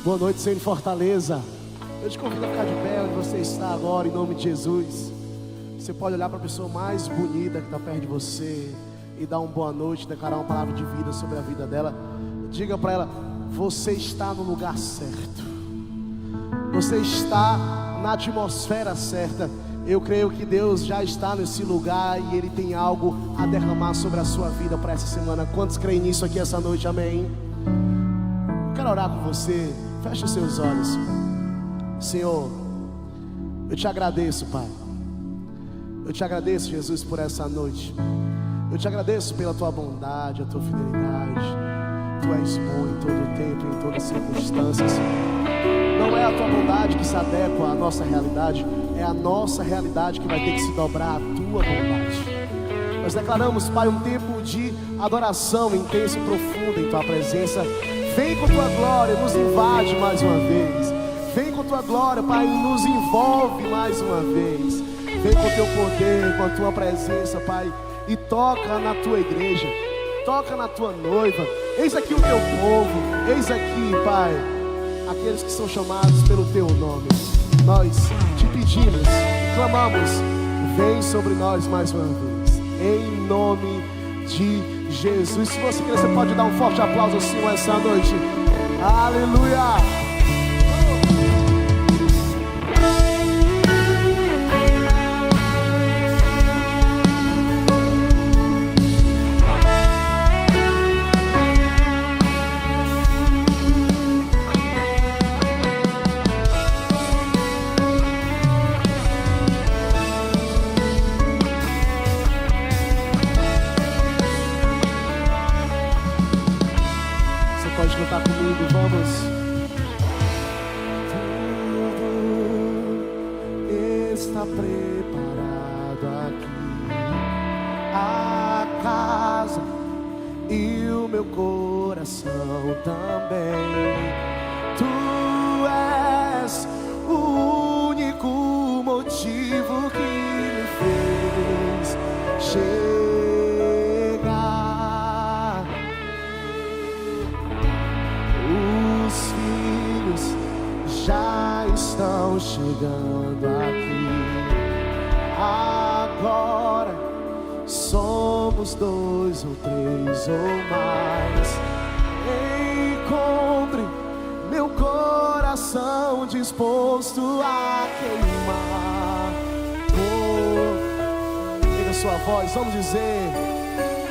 Boa noite, Senhor, em Fortaleza. Eu te convido a ficar de pé onde você está agora, em nome de Jesus. Você pode olhar para a pessoa mais bonita que está perto de você e dar uma boa noite, declarar uma palavra de vida sobre a vida dela. Diga para ela: você está no lugar certo, você está na atmosfera certa. Eu creio que Deus já está nesse lugar e Ele tem algo a derramar sobre a sua vida para essa semana. Quantos creem nisso aqui essa noite? Amém? Eu quero orar com você. Feche os seus olhos. Senhor, eu te agradeço, Pai. Eu te agradeço, Jesus, por essa noite. Eu te agradeço pela tua bondade, a tua fidelidade. Tu és bom em todo o tempo, em todas as circunstâncias. Não é a tua bondade que se adequa à nossa realidade, é a nossa realidade que vai ter que se dobrar à tua bondade. Nós declaramos, Pai, um tempo de adoração intensa e profunda em tua presença. Vem com tua glória, nos invade mais uma vez. Vem com tua glória, Pai, nos envolve mais uma vez. Vem com teu poder, com a tua presença, Pai, e toca na tua igreja, toca na tua noiva. Eis aqui o teu povo, eis aqui, Pai, aqueles que são chamados pelo teu nome. Nós te pedimos, clamamos, vem sobre nós mais uma vez, em nome de Jesus. Se você quiser, você pode dar um forte aplauso ao Senhor essa noite. Aleluia! Pode cantar comigo, vamos. Tudo está preparado aqui, a casa e o meu coração também. Tu és o único motivo que me fez chegar. Já estão chegando aqui. Agora somos 2 ou 3 ou mais. Encontre meu coração disposto a queimar. Pega sua voz, vamos dizer.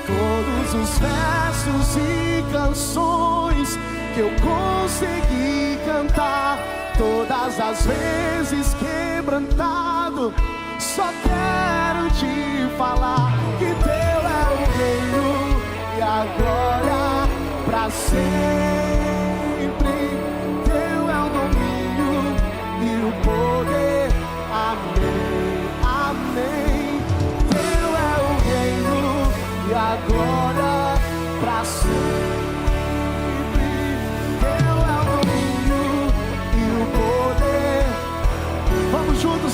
Todos os versos e canções que eu consegui cantar, todas as vezes quebrantado, só quero te falar que teu é o reino e a glória pra sempre. Teu é o domínio e o poder. Amém, amém. Teu é o reino e a glória pra sempre.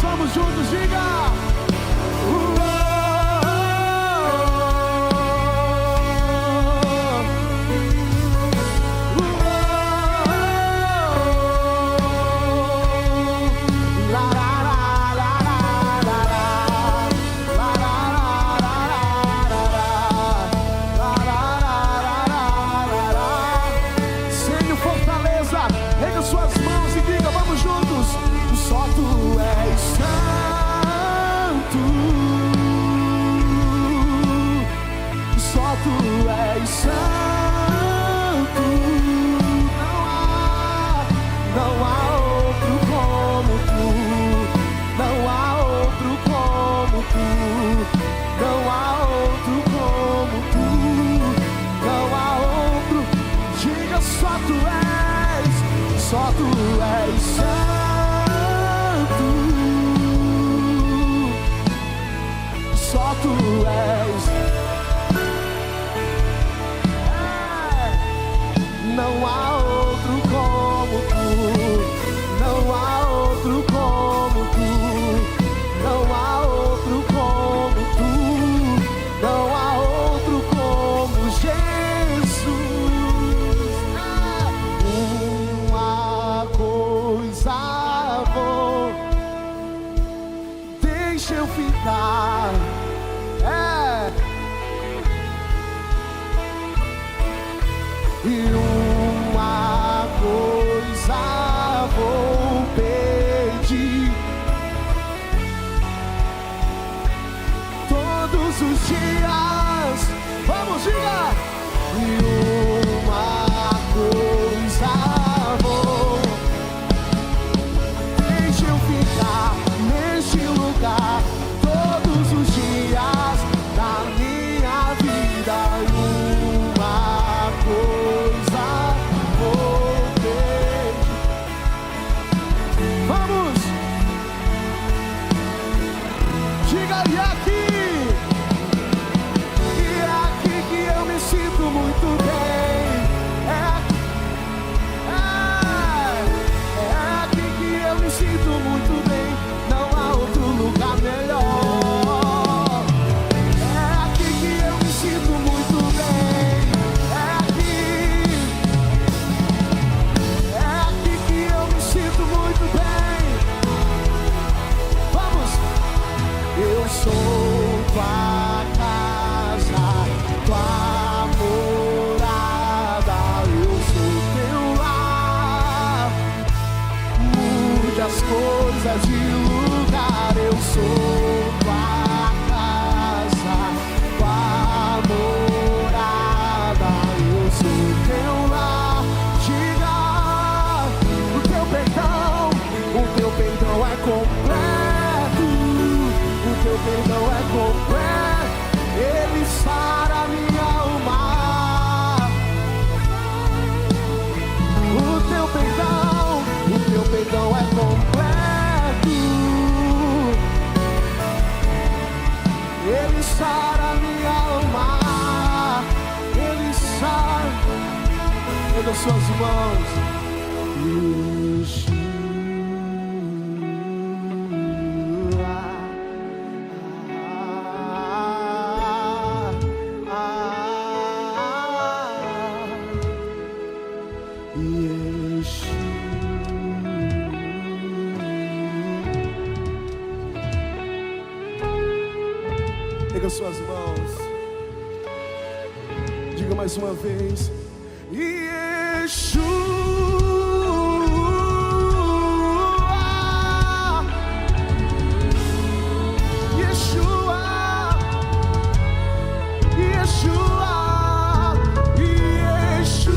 Vamos juntos, diga! Senhor Fortaleza, erga suas mãos e diga, vamos juntos! Só tu és santo, só tu és santo. Não há outro como tu, não há outro como tu, não há outro como tu, não há outro. Diga, só tu és santo. Só tu és. Não há outro como tu. Não há outro como tu. Não há outro como tu. Não há outro como Jesus. os dias. Vamos, diga! E uma coisa vou, deixa eu ficar neste lugar todos os dias da minha vida. E uma coisa vou ter. Vamos! Diga, e aqui que eu me sinto muito bem. É aqui que eu me sinto muito bem. Não há outro lugar melhor. É aqui que eu me sinto muito bem. É aqui que eu me sinto muito bem. Vamos! Eu sou tua casa, tua morada, eu sou teu lar. Mude as coisas de lugar, eu sou tua casa, tua morada, eu sou teu lar. Diga, o teu perdão é completo, o teu perdão é completo, ele sara minha alma. O teu perdão é completo, ele sara minha alma, ele sara. Erga suas mãos. Pega suas mãos, diga mais uma vez: Yeshua, Yeshua, Yeshua, Yeshua.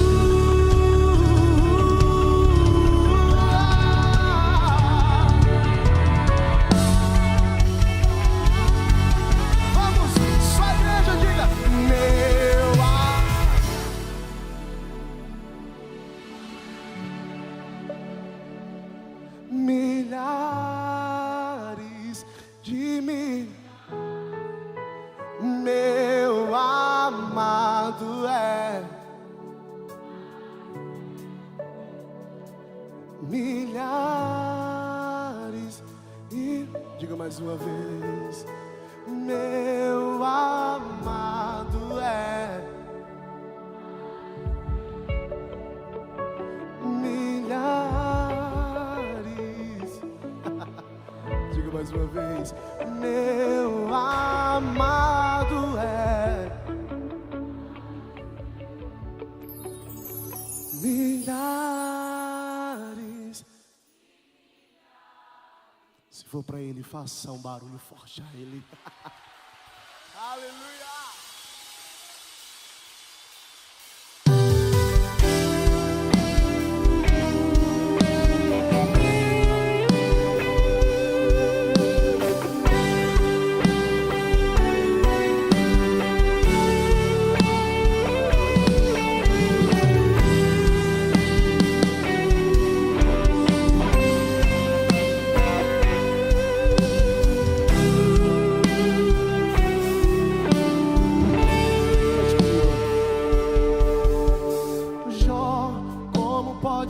Milhares de mim, meu amado é. Milhares e diga mais uma vez: meu amado é. Diga mais uma vez: meu amado é. Milhares. Se for para ele, faça um barulho forte a ele. Aleluia.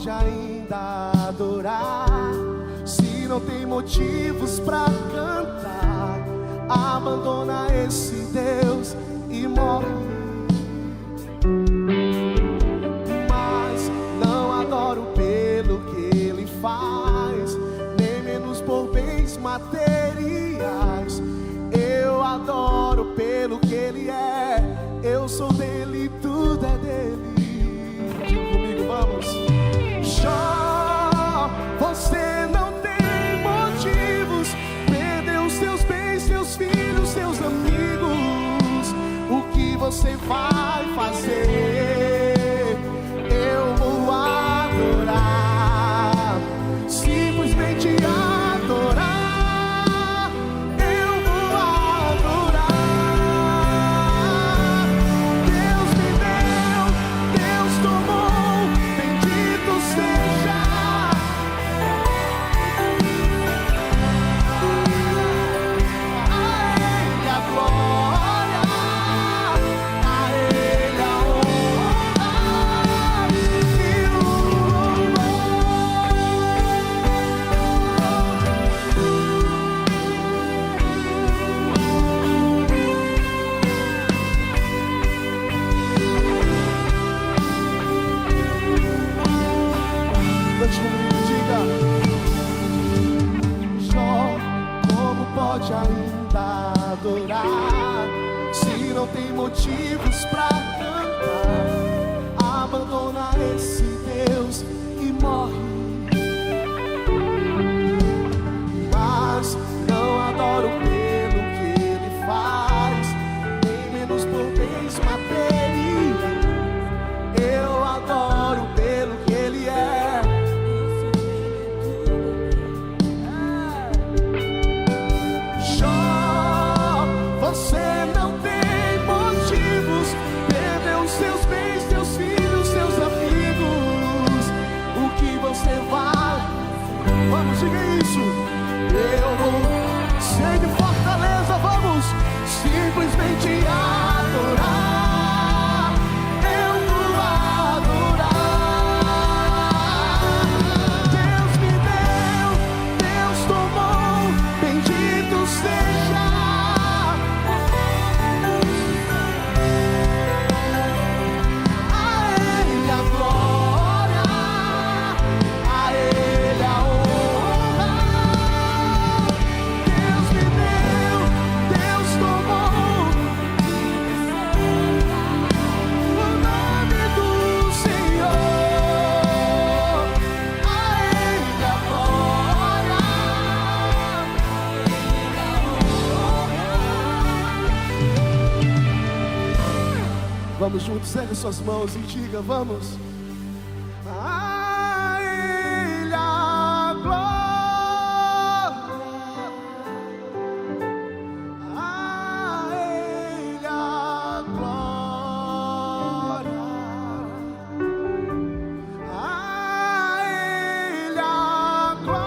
Ainda adorar, se não tem motivos pra cantar, abandona esse Deus e morre. Mas não adoro pelo que ele faz, nem menos por bens materiais. Eu adoro pelo que ele é, eu sou dele, tudo é dele. Diga comigo, vamos. Você não tem motivos, perdeu seus bens, seus filhos, seus amigos. você vai fazer, eu vou adorar, simplesmente adorar, eu vou adorar. Deus me deu, Deus tomou, bendito seja. Pode ainda adorar, se não tem motivos pra cantar, abandona esse Deus e morre. Mas não adoro pelo que ele faz, nem menos por bens materiais, eu adoro pelo que ele é. Você não tem motivos, perdeu seus bens, seus filhos, seus amigos. O que você vai? Vamos, diga isso. Eu vou ser de fortaleza, vamos simplesmente adorar. Eu vou adorar. Deus me deu, Deus tomou, bendito seja. Vamos juntos, ergue suas mãos e diga, vamos. A Ele a glória, a Ele a glória, a Ele a glória,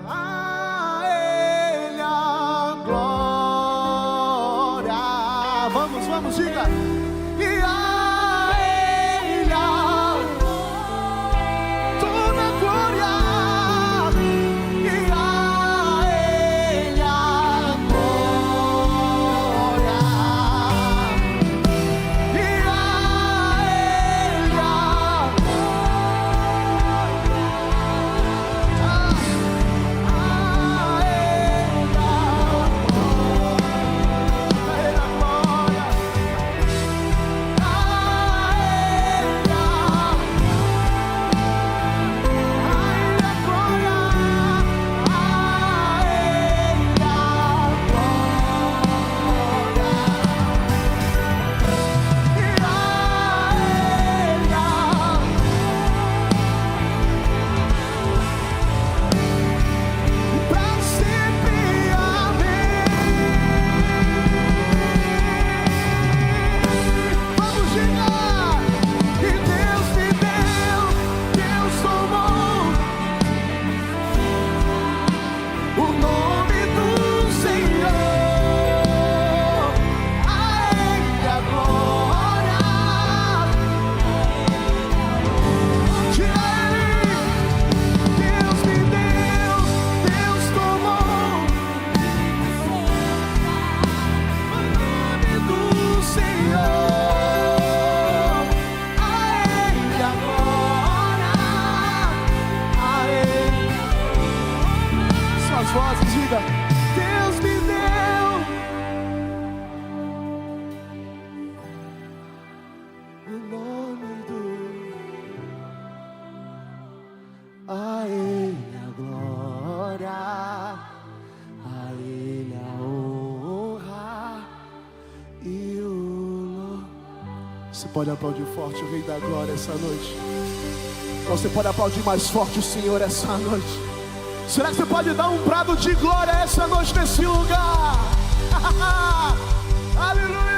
a Ele a glória. Vamos, diga. E a Ele toda a glória. E a Ele a glória. E a Ele a vozes, diga, Deus me deu o nome do a Ele a glória, a Ele a honra. Você pode aplaudir forte o Rei da Glória essa noite. Você pode aplaudir mais forte o Senhor essa noite. Será que você pode dar um brado de glória essa noite nesse lugar? Aleluia!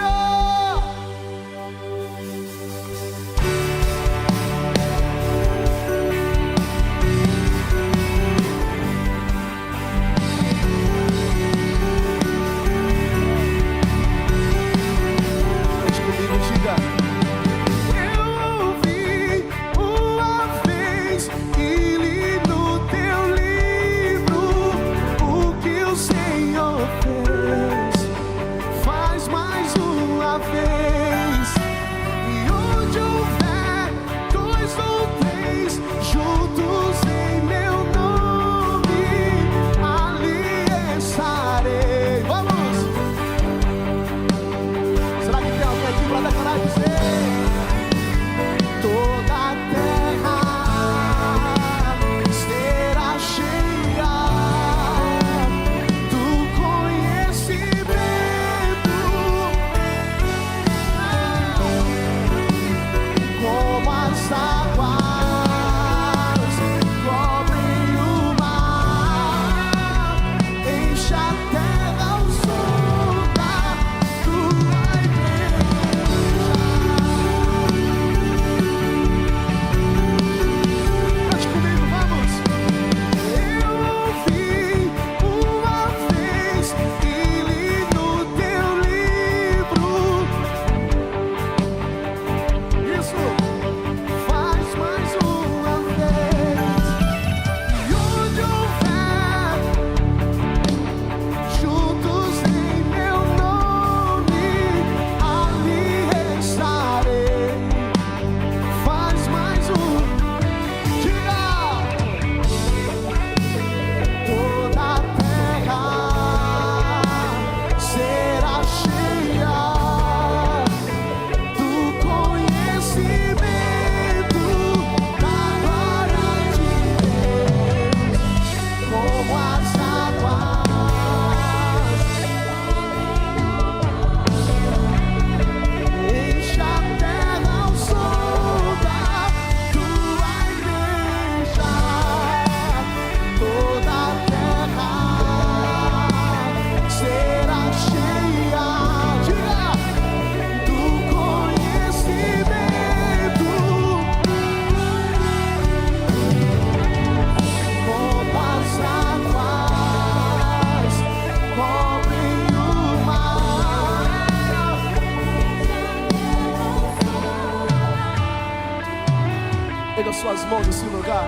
Suas mãos nesse lugar,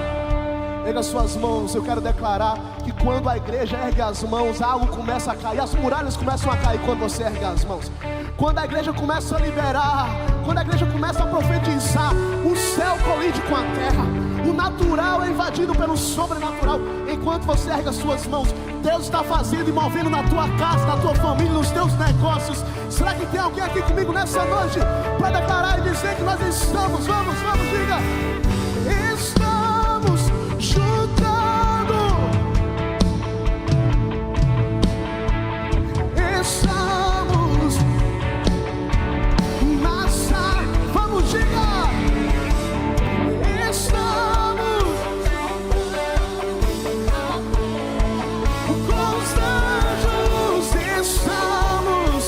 erga suas mãos. Eu quero declarar que quando a igreja ergue as mãos, algo começa a cair, as muralhas começam a cair quando você ergue as mãos. Quando a igreja começa a liberar, quando a igreja começa a profetizar, o céu colide com a terra, o natural é invadido pelo sobrenatural. Enquanto você ergue as suas mãos, Deus está fazendo e movendo na tua casa, na tua família, nos teus negócios. Será que tem alguém aqui comigo nessa noite para declarar e dizer que nós estamos, vamos, diga, estamos juntando, estamos na sala, vamos, diga, estamos com os anjos, estamos,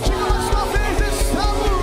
diga mais uma vez, estamos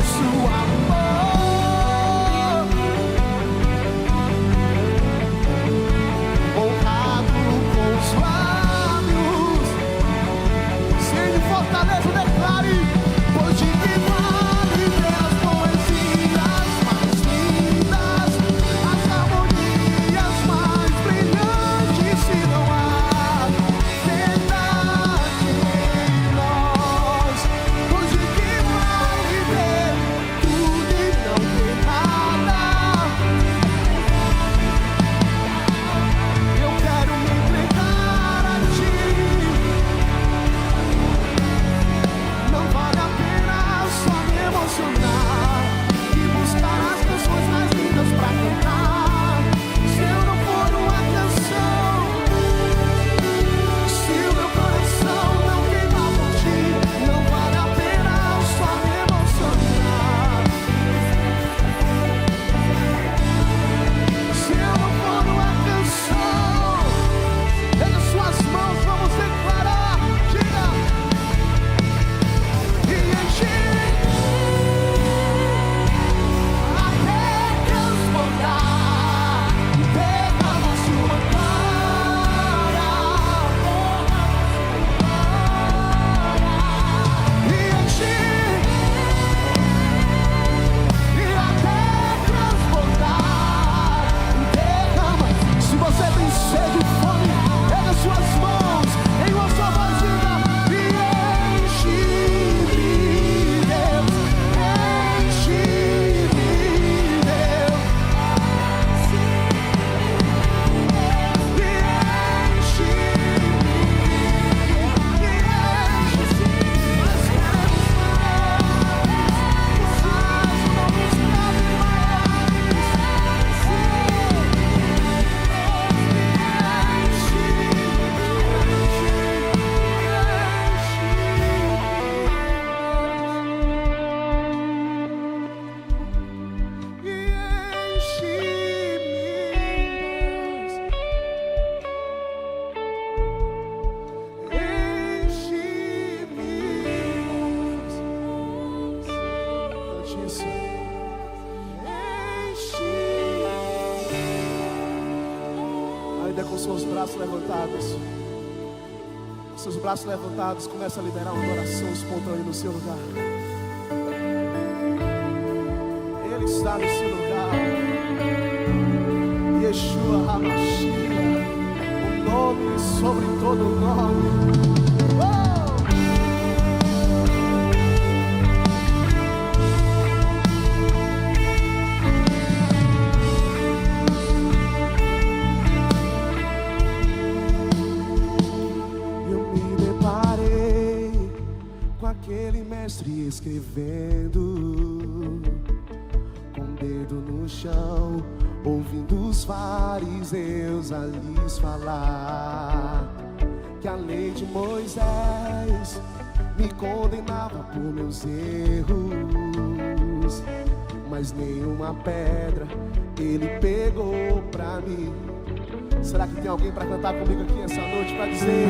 nosso amor, honrado com os lábios, sem fortaleza declare, pois de que vale ter as poesias mais lindas, as harmonias mais brilhantes, se não há verdade em nós. Pois de que vale ter tudo e não ter nada? Eu quero me entregar a ti. Não vale a pena só me emocionar e buscar as canções mais lindas pra cantar. Se eu não for uma canção, se o meu coração não queimar por ti, não vale a pena só me emocionar. Se eu não for uma canção, pega suas mãos, vamos declarar, diga. E enche até transbordar, derrama sua glória. E enche e até transbordar, derrama. Se você tem sede e fome, pega suas mãos em uma só voz, diga. E enche-me, Deus, enche-me, Deus. E ainda com seus braços levantados, seus braços levantados, começa a liberar uma oração espontânea no seu lugar. Ele está nesse lugar. Yeshua HaMashiach, o nome sobre todo nome. Aquele mestre escrevendo, com o dedo no chão, ouvindo os fariseus a lhes falar que a lei de Moisés me condenava por meus erros, mas nenhuma pedra ele pegou pra mim. Será que tem alguém para cantar comigo aqui essa noite para dizer: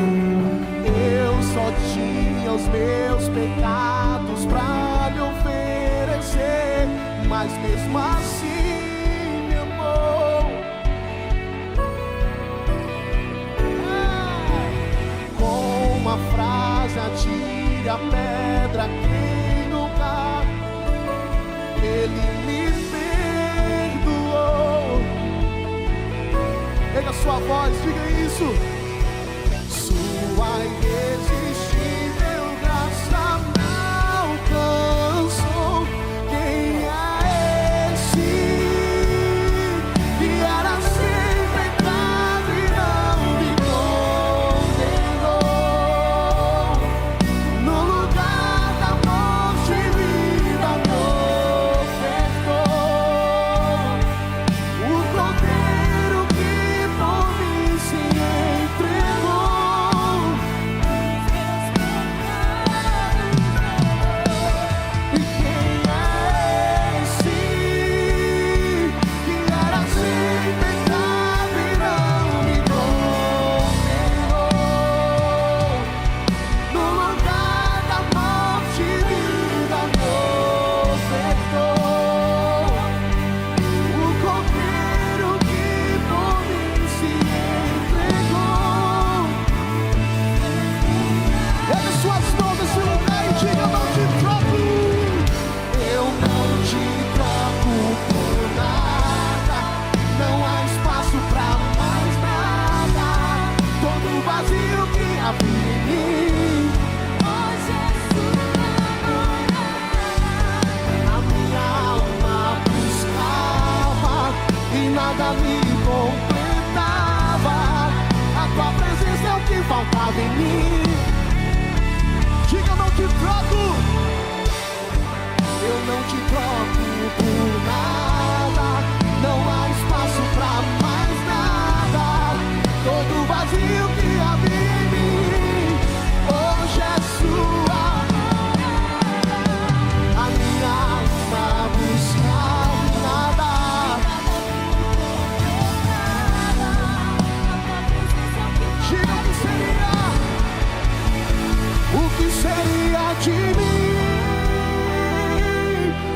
eu só tinha os meus pecados pra lhe oferecer, mas mesmo assim me amou. Com uma frase atire a pedra quem nunca, ele me perdoou. Pega a sua voz, diga isso. Sua irresistível graça me alcançou. Quem é esse que era sem pecado e não me condenou? No lugar da morte, vida ofertou o cordeiro que por mim se entregou. de mim.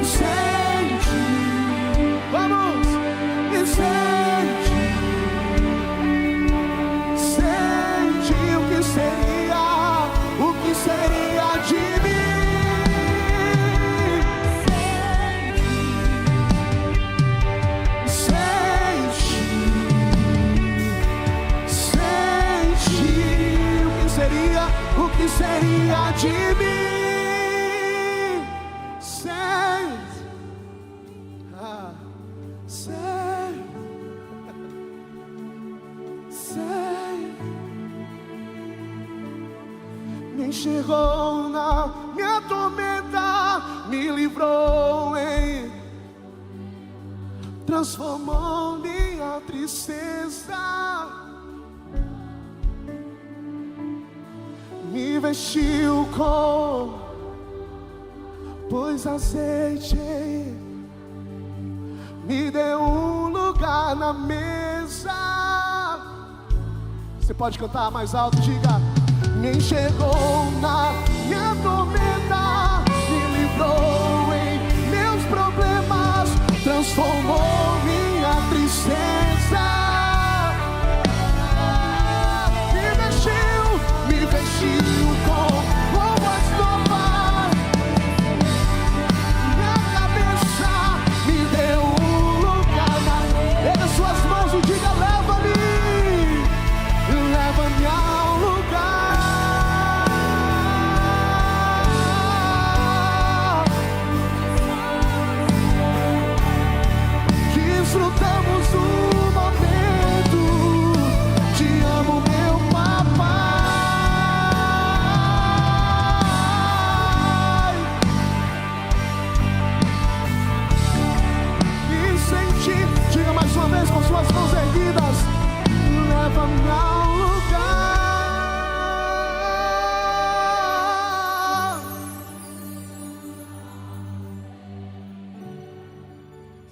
Sente, vamos, e sente, sente o que seria de mim. Sente, sente o que seria de mim. Sente, me enxergou na minha tormenta, me livrou transformou minha tristeza, me vestiu com pôs azeite, me deu um lugar na mesa. Você pode cantar mais alto, diga: me enxergou na minha tormenta, me livrou em meus problemas, transformou minha tristeza, me vestiu com roupas novas, minha cabeça me deu um lugar na... Erga suas mãos e diga: leva-me ao lugar. Desfrutamos o momento, te amo, meu papai. E senti, diga mais uma vez com suas mãos erguidas: leva-me ao lugar.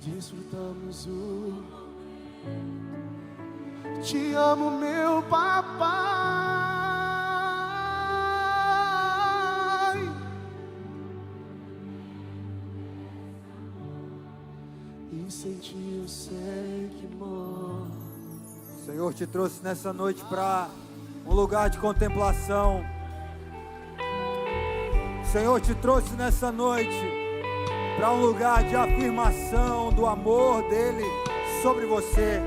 Desfrutamos o... Te amo, meu papai. E senti o sangue que morre. O Senhor te trouxe nessa noite para um lugar de contemplação. O Senhor te trouxe nessa noite para um lugar de afirmação do amor dele sobre você,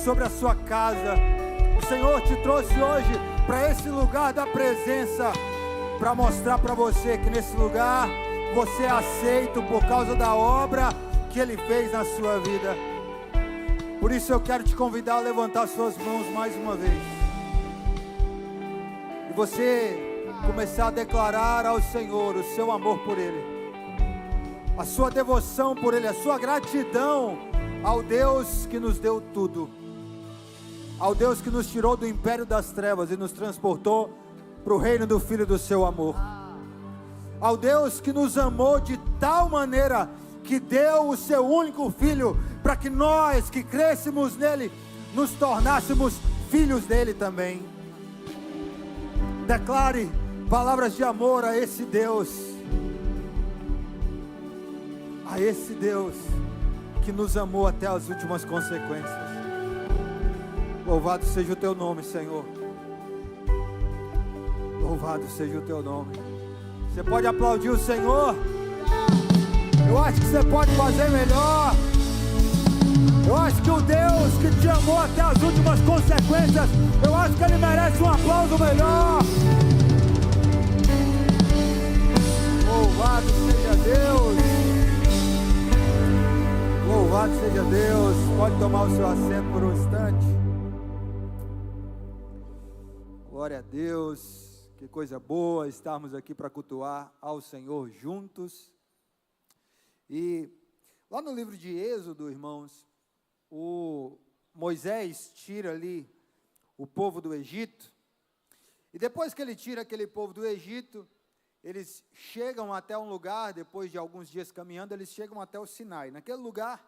sobre a sua casa. O Senhor te trouxe hoje para esse lugar da presença, para mostrar para você que nesse lugar você é aceito por causa da obra que ele fez na sua vida. Por isso eu quero te convidar a levantar suas mãos mais uma vez e você começar a declarar ao Senhor o seu amor por ele, a sua devoção por ele, a sua gratidão ao Deus que nos deu tudo, ao Deus que nos tirou do império das trevas e nos transportou para o reino do Filho do seu amor, ao Deus que nos amou de tal maneira que deu o seu único Filho, para que nós que crescemos nele, nos tornássemos filhos dele também. Declare palavras de amor a esse Deus, que nos amou até as últimas consequências. Louvado seja o teu nome, Senhor. Louvado seja o teu nome. Você pode aplaudir o Senhor? Eu acho que você pode fazer melhor. Eu acho que o Deus que te amou até as últimas consequências, eu acho que ele merece um aplauso melhor. Louvado seja Deus. Louvado seja Deus. Pode tomar o seu assento por um instante. Glória a Deus. Que coisa boa estarmos aqui para cultuar ao Senhor juntos. E lá no livro de Êxodo, irmãos, o Moisés tira ali o povo do Egito, e depois que ele tira aquele povo do Egito, eles chegam até um lugar, depois de alguns dias caminhando, eles chegam até o Sinai. Naquele lugar,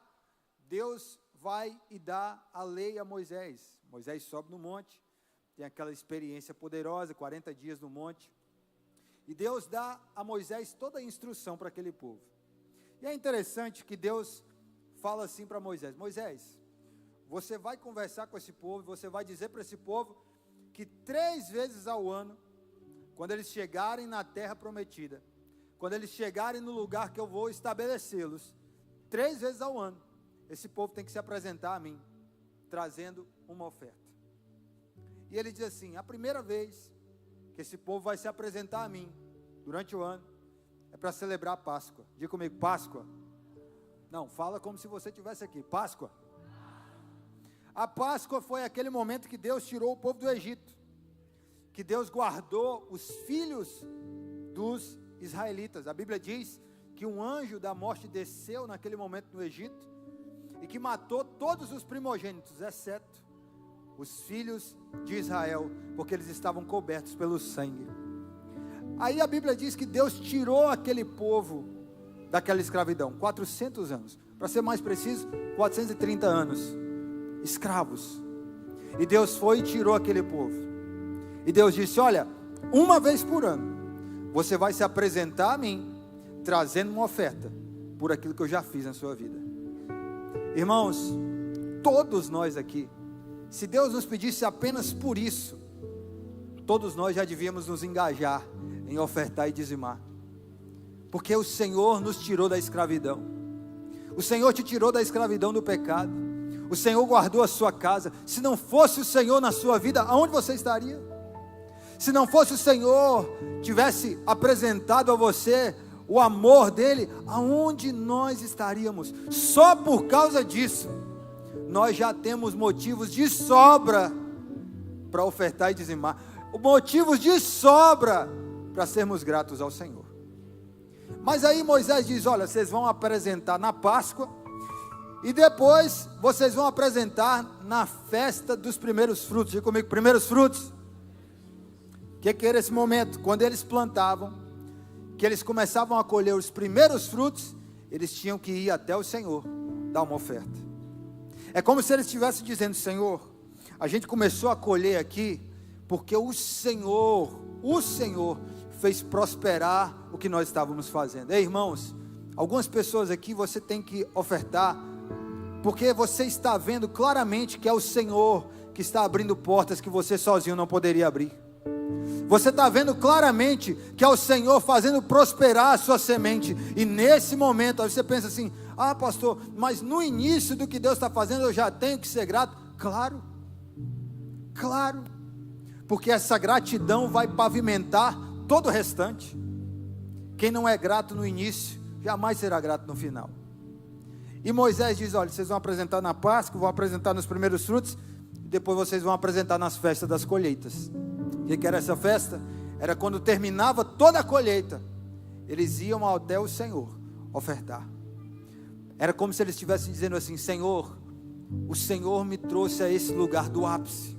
Deus vai e dá a lei a Moisés. Moisés sobe no monte, tem aquela experiência poderosa, 40 dias no monte, E Deus dá a Moisés toda a instrução para aquele povo. E é interessante que Deus fala assim para Moisés: Moisés, você vai conversar com esse povo, você vai dizer para esse povo que 3 vezes ao ano, quando eles chegarem na terra prometida, quando eles chegarem no lugar que eu vou estabelecê-los, 3 vezes ao ano, esse povo tem que se apresentar a mim, trazendo uma oferta. E ele diz assim: a primeira vez que esse povo vai se apresentar a mim, durante o ano, é para celebrar a Páscoa. Diga comigo, Páscoa. Não, fala como se você estivesse aqui, Páscoa. A Páscoa foi aquele momento que Deus tirou o povo do Egito, que Deus guardou os filhos dos israelitas. A Bíblia diz que um anjo da morte desceu naquele momento no Egito, e que matou todos os primogênitos, exceto os filhos de Israel, porque eles estavam cobertos pelo sangue. Aí a Bíblia diz que Deus tirou aquele povo daquela escravidão, 400 anos, para ser mais preciso, 430 anos, escravos. E Deus foi e tirou aquele povo. E Deus disse: olha, uma vez por ano, você vai se apresentar a mim, trazendo uma oferta, por aquilo que eu já fiz na sua vida. Irmãos, todos nós aqui, se Deus nos pedisse apenas por isso, todos nós já devíamos nos engajar em ofertar e dizimar, porque o Senhor nos tirou da escravidão. O Senhor te tirou da escravidão do pecado. O Senhor guardou a sua casa. Se não fosse o Senhor na sua vida, aonde você estaria? Se não fosse o Senhor tivesse apresentado a você o amor dele, aonde nós estaríamos? Só por causa disso, nós já temos motivos de sobra para ofertar e dizimar, motivos de sobra para sermos gratos ao Senhor. Mas aí Moisés diz: olha, vocês vão apresentar na Páscoa, e depois vocês vão apresentar na festa dos primeiros frutos. Diga comigo, primeiros frutos. O que era esse momento? Quando eles plantavam, que eles começavam a colher os primeiros frutos, eles tinham que ir até o Senhor, dar uma oferta. É como se eles estivessem dizendo: Senhor, a gente começou a colher aqui, porque o Senhor fez prosperar o que nós estávamos fazendo. Ei, irmãos, algumas pessoas aqui você tem que ofertar, porque você está vendo claramente que é o Senhor que está abrindo portas que você sozinho não poderia abrir. Você está vendo claramente que é o Senhor fazendo prosperar a sua semente. E nesse momento, aí você pensa assim: ah, pastor, mas no início do que Deus está fazendo eu já tenho que ser grato. Claro, claro, porque essa gratidão vai pavimentar todo o restante. Quem não é grato no início, jamais será grato no final. E Moisés diz: olha, vocês vão apresentar na Páscoa, vão apresentar nos primeiros frutos, e depois vocês vão apresentar nas festas das colheitas. O que era essa festa? Era quando terminava toda a colheita, eles iam até o Senhor ofertar. Era como se eles estivessem dizendo assim: Senhor, o Senhor me trouxe a esse lugar do ápice,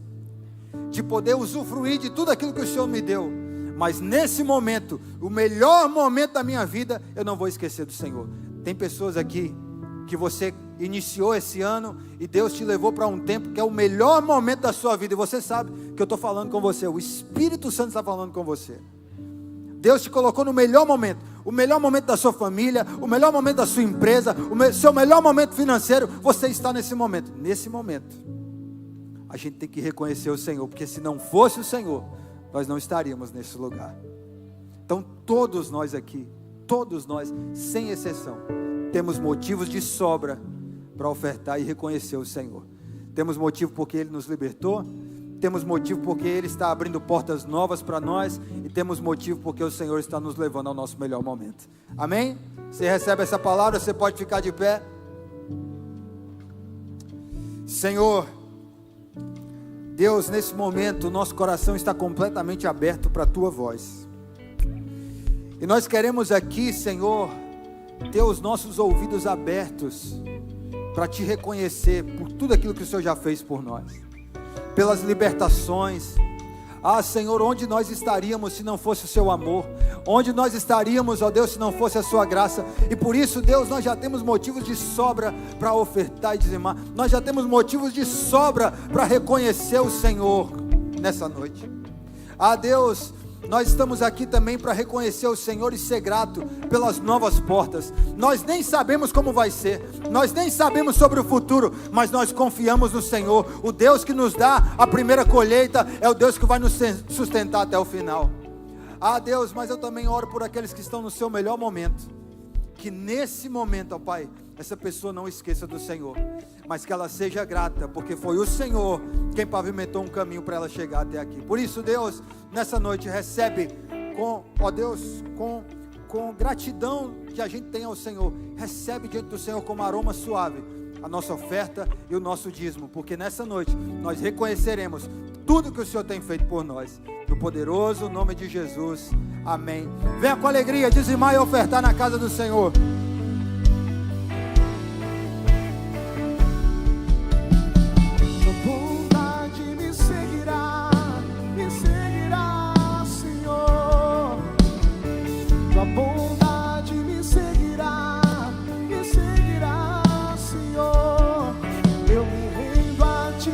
de poder usufruir de tudo aquilo que o Senhor me deu, mas nesse momento, o melhor momento da minha vida, eu não vou esquecer do Senhor. Tem pessoas aqui que você iniciou esse ano e Deus te levou para um tempo que é o melhor momento da sua vida, e você sabe que eu estou falando com você, o Espírito Santo está falando com você. Deus te colocou no melhor momento, o melhor momento da sua família, o melhor momento da sua empresa, seu melhor momento financeiro. Você está nesse momento. Nesse momento a gente tem que reconhecer o Senhor, porque se não fosse o Senhor, nós não estaríamos nesse lugar. Então todos nós aqui, todos nós, sem exceção, temos motivos de sobra para ofertar e reconhecer o Senhor. Temos motivo porque Ele nos libertou, temos motivo porque Ele está abrindo portas novas para nós, e temos motivo porque o Senhor está nos levando ao nosso melhor momento. Amém? Você recebe essa palavra, você pode ficar de pé. Senhor Deus, nesse momento o nosso coração está completamente aberto para a Tua voz, e nós queremos aqui, Senhor, ter os nossos ouvidos abertos para Te reconhecer por tudo aquilo que o Senhor já fez por nós, pelas libertações. Ah, Senhor, onde nós estaríamos se não fosse o Seu amor? Onde nós estaríamos, ó Deus, se não fosse a Sua graça? E por isso, Deus, nós já temos motivos de sobra para ofertar e dizimar. Nós já temos motivos de sobra para reconhecer o Senhor nessa noite. Ah, Deus, nós estamos aqui também para reconhecer o Senhor e ser grato pelas novas portas. Nós nem sabemos como vai ser, nós nem sabemos sobre o futuro, mas nós confiamos no Senhor. O Deus que nos dá a primeira colheita é o Deus que vai nos sustentar até o final. Ah, Deus, mas eu também oro por aqueles que estão no seu melhor momento, que nesse momento, ó Pai, essa pessoa não esqueça do Senhor, mas que ela seja grata, porque foi o Senhor quem pavimentou um caminho para ela chegar até aqui. Por isso, Deus, nessa noite recebe com gratidão que a gente tem ao Senhor, recebe diante do Senhor como aroma suave a nossa oferta e o nosso dízimo, porque nessa noite nós reconheceremos tudo que o Senhor tem feito por nós, no poderoso nome de Jesus, amém. Venha com alegria dizimar e ofertar na casa do Senhor. Tua bondade me seguirá, Senhor. Eu me rendo a Ti,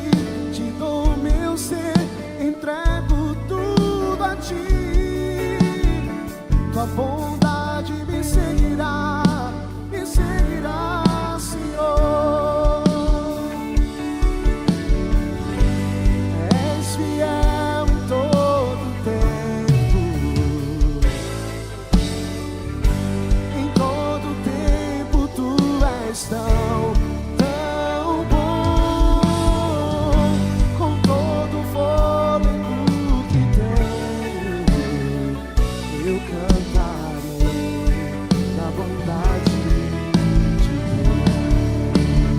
Te dou meu ser, entrego tudo a Ti. Tua bondade me seguirá, Senhor. És fiel em todo tempo. Tão bom, com todo o fôlego que tenho, eu cantarei da bondade de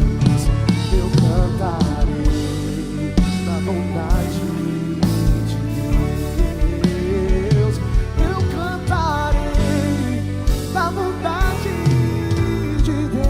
Deus. Eu cantarei da bondade de Deus. Eu cantarei da bondade de Deus.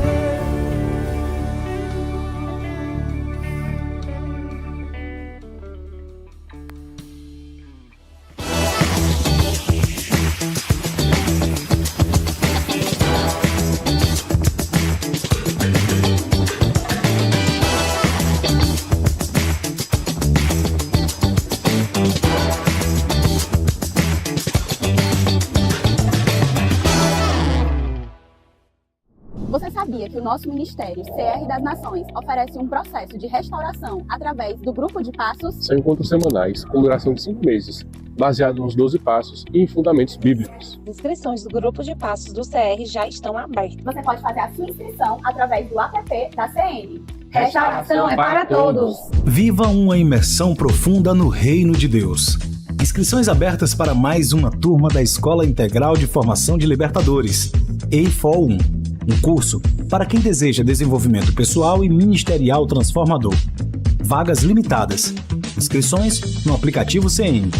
Você sabia que o nosso Ministério CR das Nações oferece um processo de restauração através do Grupo de Passos? São encontros semanais com duração de 5 meses, baseado nos 12 passos e em fundamentos bíblicos. As inscrições do Grupo de Passos do CR já estão abertas. Você pode fazer a sua inscrição através do app da CN. Restauração é para todos! Viva uma imersão profunda no Reino de Deus. Inscrições abertas para mais uma turma da Escola Integral de Formação de Libertadores, EIFO1. Um curso para quem deseja desenvolvimento pessoal e ministerial transformador. Vagas limitadas. Inscrições no aplicativo CN.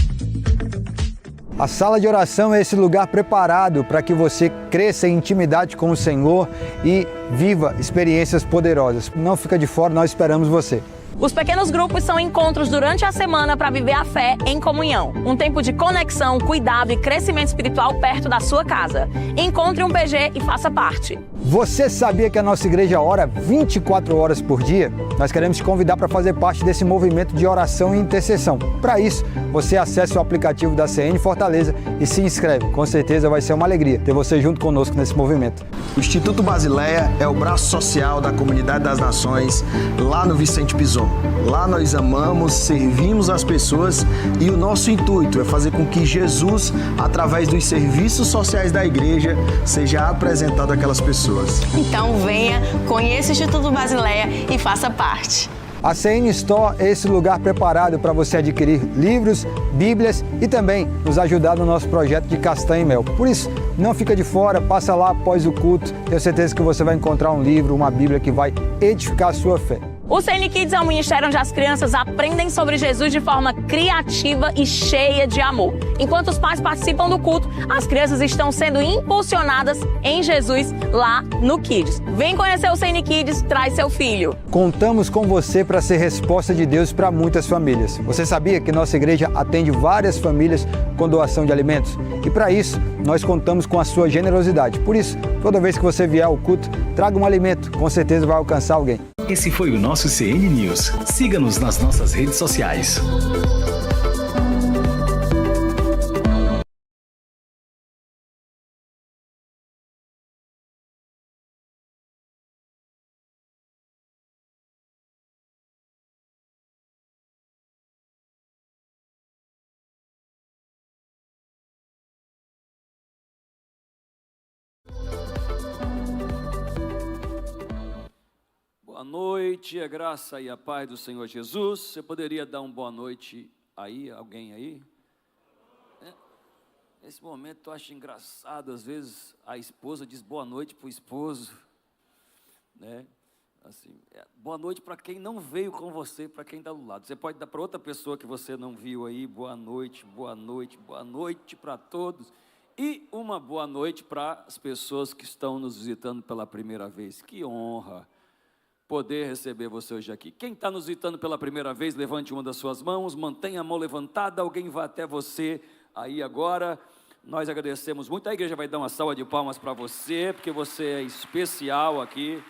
A sala de oração é esse lugar preparado para que você cresça em intimidade com o Senhor e viva experiências poderosas. Não fica de fora, nós esperamos você. Os pequenos grupos são encontros durante a semana para viver a fé em comunhão. Um tempo de conexão, cuidado e crescimento espiritual perto da sua casa. Encontre um PG e faça parte. Você sabia que a nossa igreja ora 24 horas por dia? Nós queremos te convidar para fazer parte desse movimento de oração e intercessão. Para isso, você acesse o aplicativo da CN Fortaleza e se inscreve. Com certeza vai ser uma alegria ter você junto conosco nesse movimento. O Instituto Basileia é o braço social da Comunidade das Nações, lá no Vicente Pison. Lá nós amamos, servimos as pessoas e o nosso intuito é fazer com que Jesus, através dos serviços sociais da igreja, seja apresentado àquelas pessoas. Então venha, conheça o Instituto Basileia e faça parte. A CN Store é esse lugar preparado para você adquirir livros, bíblias e também nos ajudar no nosso projeto de Castanha e Mel. Por isso, não fica de fora, passa lá após o culto. Tenho certeza que você vai encontrar um livro, uma bíblia que vai edificar a sua fé. O CN Kids é um ministério onde as crianças aprendem sobre Jesus de forma criativa e cheia de amor. Enquanto os pais participam do culto, as crianças estão sendo impulsionadas em Jesus lá no Kids. Vem conhecer o CN Kids, traz seu filho. Contamos com você para ser resposta de Deus para muitas famílias. Você sabia que nossa igreja atende várias famílias com doação de alimentos? E para isso, nós contamos com a sua generosidade. Por isso, toda vez que você vier ao culto, traga um alimento, com certeza vai alcançar alguém. Esse foi o nosso CN News. Siga-nos nas nossas redes sociais. noite, a graça e a paz do Senhor Jesus. Você poderia dar uma boa noite aí, alguém aí? Nesse momento eu acho engraçado, às vezes a esposa diz boa noite para o esposo, né? Assim, boa noite para quem não veio com você, para quem está do lado. Você pode dar para outra pessoa que você não viu aí, boa noite para todos. E uma boa noite para as pessoas que estão nos visitando pela primeira vez. Que honra poder receber você hoje aqui. Quem está nos visitando pela primeira vez, levante uma das suas mãos, mantenha a mão levantada, alguém vai até você aí agora. Nós agradecemos muito. A igreja vai dar uma salva de palmas para você, porque você é especial aqui.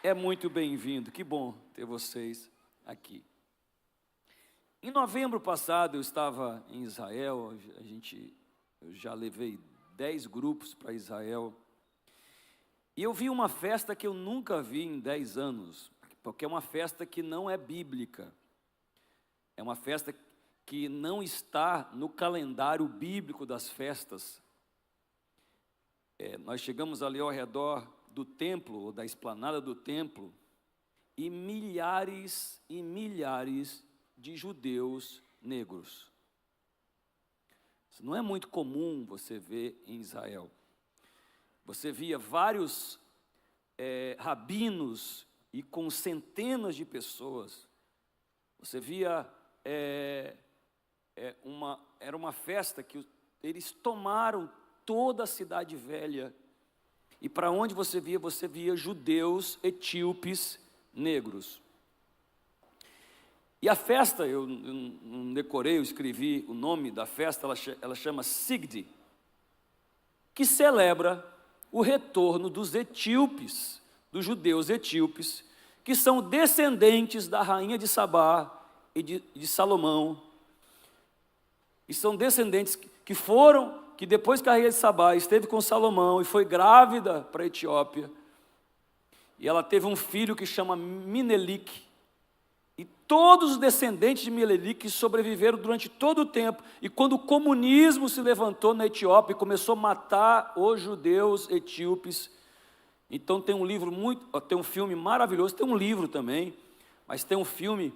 É muito bem-vindo, que bom ter vocês aqui. Em novembro passado eu estava em Israel, eu já levei 10 grupos para Israel, e eu vi uma festa que eu nunca vi em 10 anos, porque é uma festa que não é bíblica, é uma festa que não está no calendário bíblico das festas. Nós chegamos ali ao redor do templo, ou da esplanada do templo, e milhares de judeus negros. Isso não é muito comum você ver em Israel. Você via vários rabinos e com centenas de pessoas. Você via, era uma festa que eles tomaram toda a cidade velha. E para onde você via judeus etíopes negros. E a festa, eu não decorei, eu escrevi o nome da festa, ela chama Sigdi, que celebra o retorno dos etíopes, dos judeus etíopes, que são descendentes da rainha de Sabá e de Salomão, e são descendentes que depois que a rainha de Sabá esteve com Salomão e foi grávida para a Etiópia, e ela teve um filho que chama Menelik, e todos os descendentes de Menelik sobreviveram durante todo o tempo, e quando o comunismo se levantou na Etiópia e começou a matar os judeus etíopes, então tem um filme maravilhoso, tem um livro também, mas tem um filme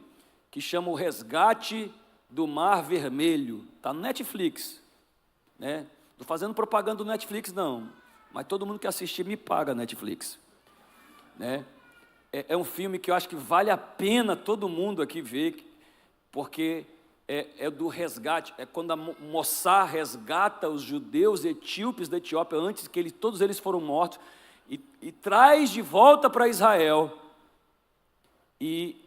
que chama O Resgate do Mar Vermelho, está no Netflix, né? Estou fazendo propaganda do Netflix não, mas todo mundo que assistir me paga Netflix, né? É um filme que eu acho que vale a pena todo mundo aqui ver, porque é do resgate, é quando a Mossad resgata os judeus etíopes da Etiópia antes que todos eles foram mortos e traz de volta para Israel, e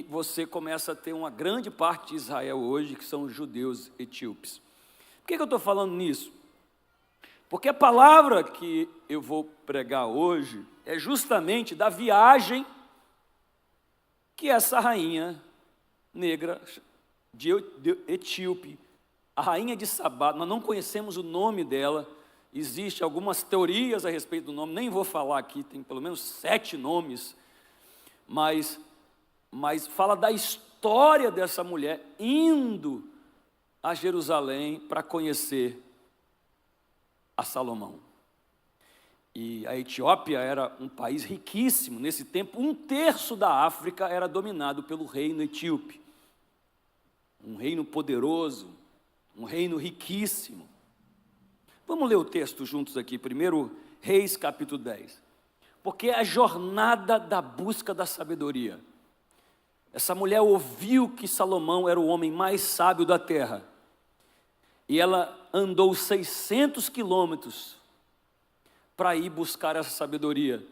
você começa a ter uma grande parte de Israel hoje que são judeus etíopes. Por que eu estou falando nisso? Porque a palavra que eu vou pregar hoje é justamente da viagem que essa rainha negra de Etíope, a rainha de Sabá, nós não conhecemos o nome dela, existem algumas teorias a respeito do nome, nem vou falar aqui, tem pelo menos 7 nomes, mas fala da história dessa mulher indo a Jerusalém para conhecer a Salomão. E a Etiópia era um país riquíssimo. Nesse tempo, 1/3 da África era dominado pelo reino etíope. Um reino poderoso, um reino riquíssimo. Vamos ler o texto juntos aqui, 1 Reis, capítulo 10. Porque é a jornada da busca da sabedoria. Essa mulher ouviu que Salomão era o homem mais sábio da terra. E ela andou 600 quilômetros para ir buscar essa sabedoria.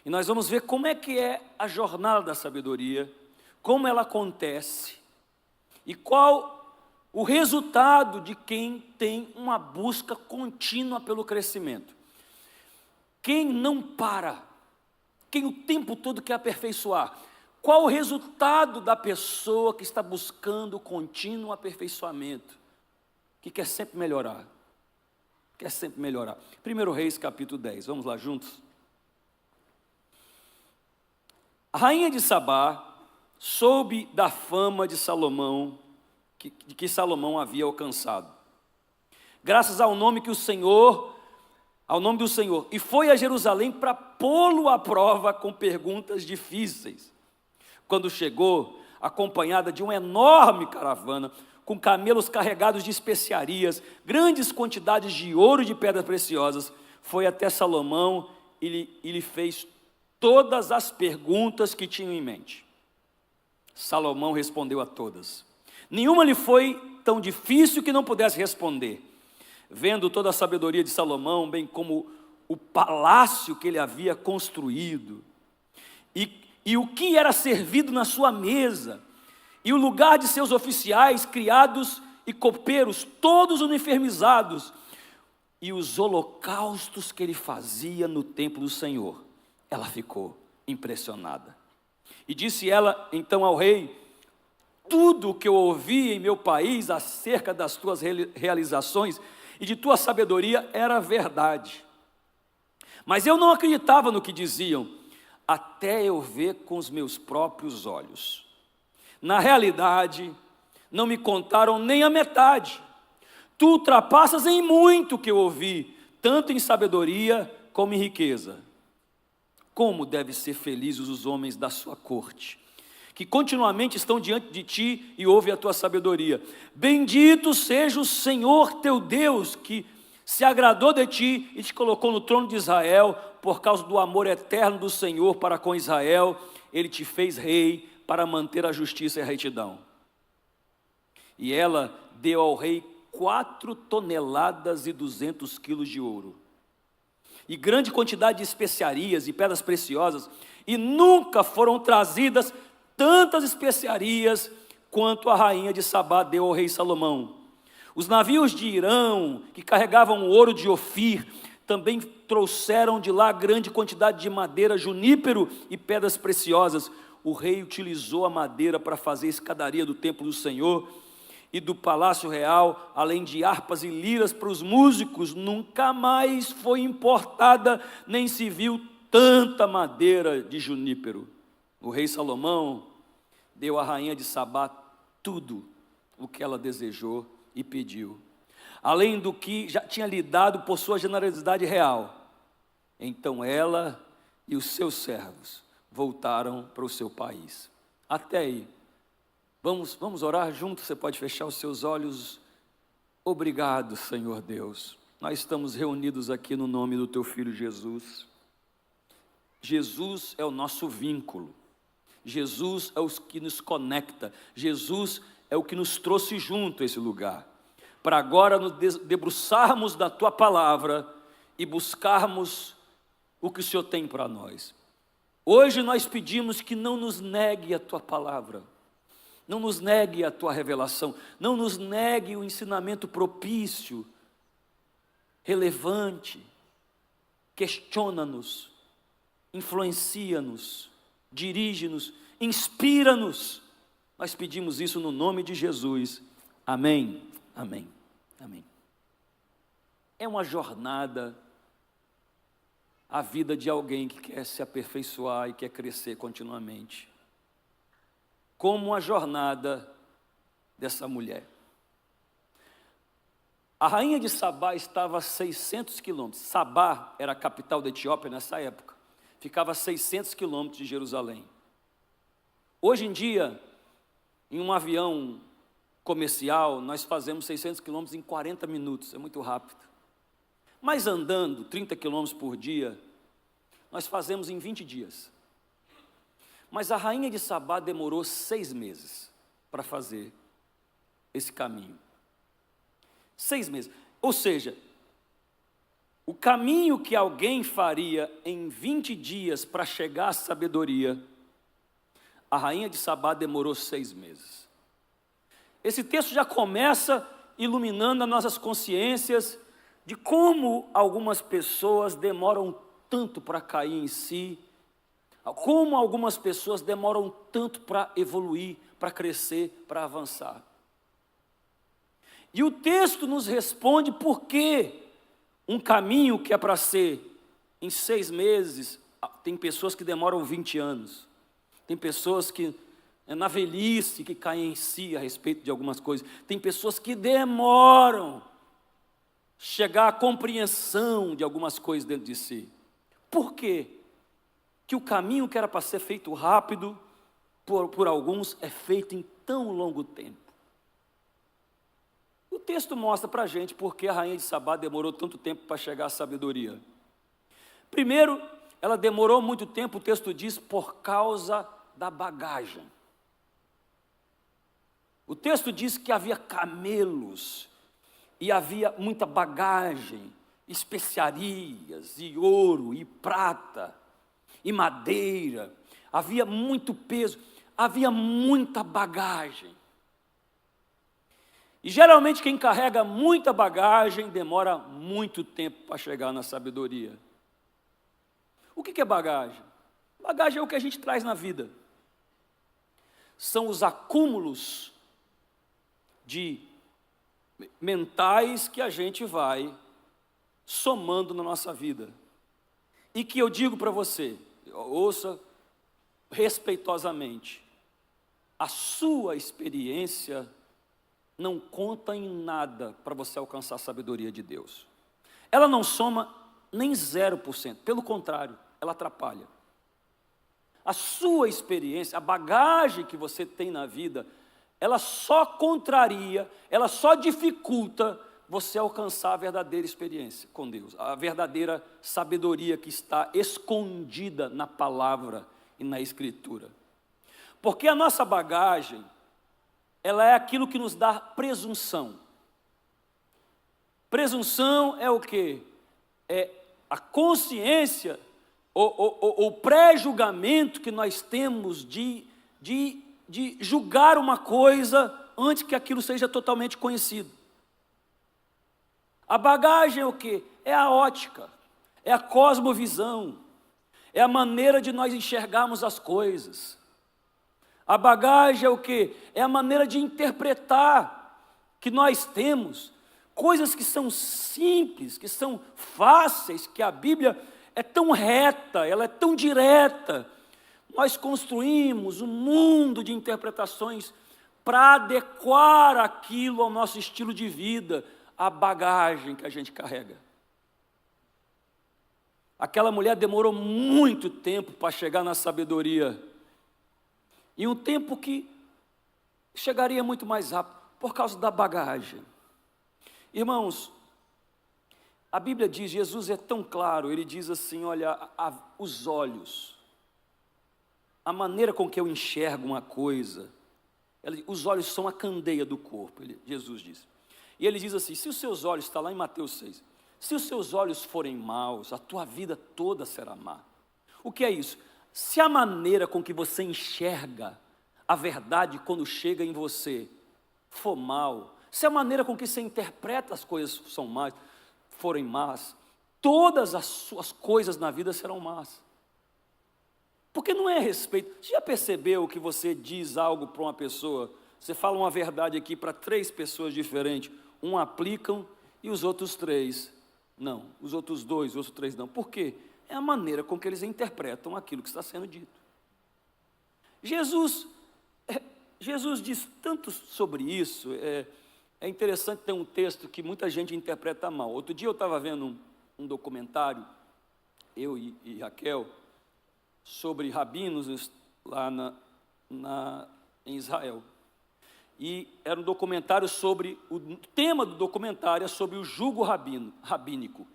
E nós vamos ver como é que é a jornada da sabedoria, como ela acontece e qual o resultado de quem tem uma busca contínua pelo crescimento. Quem não para, quem o tempo todo quer aperfeiçoar. Qual o resultado da pessoa que está buscando contínuo aperfeiçoamento, que quer sempre melhorar? Quer sempre melhorar. 1 Reis, capítulo 10, vamos lá juntos? A rainha de Sabá soube da fama de Salomão, que Salomão havia alcançado, graças ao nome que o Senhor ao nome do Senhor, e foi a Jerusalém para pô-lo à prova com perguntas difíceis. Quando chegou, acompanhada de uma enorme caravana, com camelos carregados de especiarias, grandes quantidades de ouro e de pedras preciosas, foi até Salomão e lhe fez todas as perguntas que tinha em mente. Salomão respondeu a todas. Nenhuma lhe foi tão difícil que não pudesse responder. Vendo toda a sabedoria de Salomão, bem como o palácio que ele havia construído, e o que era servido na sua mesa, e o lugar de seus oficiais, criados e copeiros, todos uniformizados, e os holocaustos que ele fazia no templo do Senhor, ela ficou impressionada. E disse ela então ao rei: tudo o que eu ouvi em meu país acerca das tuas realizações e de tua sabedoria era verdade. Mas eu não acreditava no que diziam, até eu ver com os meus próprios olhos. Na realidade, não me contaram nem a metade. Tu ultrapassas em muito o que eu ouvi, tanto em sabedoria como em riqueza. Como devem ser felizes os homens da sua corte, que continuamente estão diante de ti e ouvem a tua sabedoria. Bendito seja o Senhor teu Deus, que se agradou de ti e te colocou no trono de Israel, por causa do amor eterno do Senhor para com Israel, ele te fez rei para manter a justiça e a retidão. E ela deu ao rei 4 toneladas e 200 quilos de ouro, e grande quantidade de especiarias e pedras preciosas, e nunca foram trazidas tantas especiarias quanto a rainha de Sabá deu ao rei Salomão. Os navios de Irão, que carregavam o ouro de Ofir, também trouxeram de lá grande quantidade de madeira, junípero e pedras preciosas. O rei utilizou a madeira para fazer a escadaria do templo do Senhor e do palácio real, além de harpas e liras para os músicos. Nunca mais foi importada, nem se viu tanta madeira de junípero. O rei Salomão deu à rainha de Sabá tudo o que ela desejou e pediu, além do que já tinha lhe dado por sua generosidade real. Então ela e os seus servos voltaram para o seu país. Até aí. Vamos orar juntos? Você pode fechar os seus olhos. Obrigado, Senhor Deus. Nós estamos reunidos aqui no nome do teu Filho Jesus. Jesus é o nosso vínculo. Jesus é o que nos conecta. Jesus é o que nos trouxe junto a esse lugar, para agora nos debruçarmos da tua palavra e buscarmos o que o Senhor tem para nós. Hoje nós pedimos que não nos negue a tua palavra, não nos negue a tua revelação, não nos negue o ensinamento propício, relevante. Questiona-nos, influencia-nos, dirige-nos, inspira-nos. Nós pedimos isso no nome de Jesus. Amém, amém, amém. É uma jornada a vida de alguém que quer se aperfeiçoar e quer crescer continuamente, como a jornada dessa mulher. A rainha de Sabá estava a 600 quilômetros. Sabá era a capital da Etiópia nessa época. Ficava a 600 quilômetros de Jerusalém. Hoje em dia, em um avião comercial, nós fazemos 600 quilômetros em 40 minutos, é muito rápido. Mas andando 30 quilômetros por dia, nós fazemos em 20 dias. Mas a rainha de Sabá demorou 6 meses para fazer esse caminho. 6 meses. Ou seja, o caminho que alguém faria em 20 dias para chegar à sabedoria, a rainha de Sabá demorou 6 meses. Esse texto já começa iluminando as nossas consciências de como algumas pessoas demoram tanto para cair em si, como algumas pessoas demoram tanto para evoluir, para crescer, para avançar. E o texto nos responde por que um caminho que é para ser em 6 meses, tem pessoas que demoram 20 anos. Tem pessoas que é na velhice que caem em si a respeito de algumas coisas. Tem pessoas que demoram chegar à compreensão de algumas coisas dentro de si. Por quê? Que o caminho que era para ser feito rápido, por alguns, é feito em tão longo tempo. O texto mostra para a gente por que a rainha de Sabá demorou tanto tempo para chegar à sabedoria. Primeiro, ela demorou muito tempo, o texto diz, por causa da bagagem. O texto diz que havia camelos, e havia muita bagagem, especiarias, e ouro, e prata, e madeira, havia muito peso, havia muita bagagem. E geralmente quem carrega muita bagagem demora muito tempo para chegar na sabedoria. O que é bagagem? Bagagem é o que a gente traz na vida. São os acúmulos de mentais que a gente vai somando na nossa vida. E que eu digo para você, ouça respeitosamente, a sua experiência não conta em nada para você alcançar a sabedoria de Deus. Ela não soma nem 0%, pelo contrário, ela atrapalha. A sua experiência, a bagagem que você tem na vida, ela só contraria, ela só dificulta você alcançar a verdadeira experiência com Deus, a verdadeira sabedoria que está escondida na palavra e na Escritura. Porque a nossa bagagem, ela é aquilo que nos dá presunção. Presunção é o quê? É a consciência, o pré-julgamento que nós temos de julgar uma coisa antes que aquilo seja totalmente conhecido. A bagagem é o quê? É a ótica, é a cosmovisão, é a maneira de nós enxergarmos as coisas. A bagagem é o quê? É a maneira de interpretar que nós temos, coisas que são simples, que são fáceis, que a Bíblia é tão reta, ela é tão direta. Nós construímos um mundo de interpretações para adequar aquilo ao nosso estilo de vida, a bagagem que a gente carrega. Aquela mulher demorou muito tempo para chegar na sabedoria, e um tempo que chegaria muito mais rápido, por causa da bagagem. Irmãos, a Bíblia diz, Jesus é tão claro, ele diz assim, olha, os olhos, a maneira com que eu enxergo uma coisa, os olhos são a candeia do corpo, Jesus diz. E ele diz assim, se os seus olhos, está lá em Mateus 6, se os seus olhos forem maus, a tua vida toda será má. O que é isso? Se a maneira com que você enxerga a verdade quando chega em você for mal, se a maneira com que você interpreta as coisas forem más, todas as suas coisas na vida serão más. Porque não é respeito. Você já percebeu que você diz algo para uma pessoa, você fala uma verdade aqui para 3 pessoas diferentes, um aplicam e os outros 3 não, os outros 2, os outros 3 não. Por quê? É a maneira com que eles interpretam aquilo que está sendo dito. Jesus diz tanto sobre isso, é interessante ter um texto que muita gente interpreta mal. Outro dia eu estava vendo um documentário, eu e Raquel, sobre rabinos lá em Israel. E era um documentário sobre, o tema do documentário é sobre o jugo rabínico.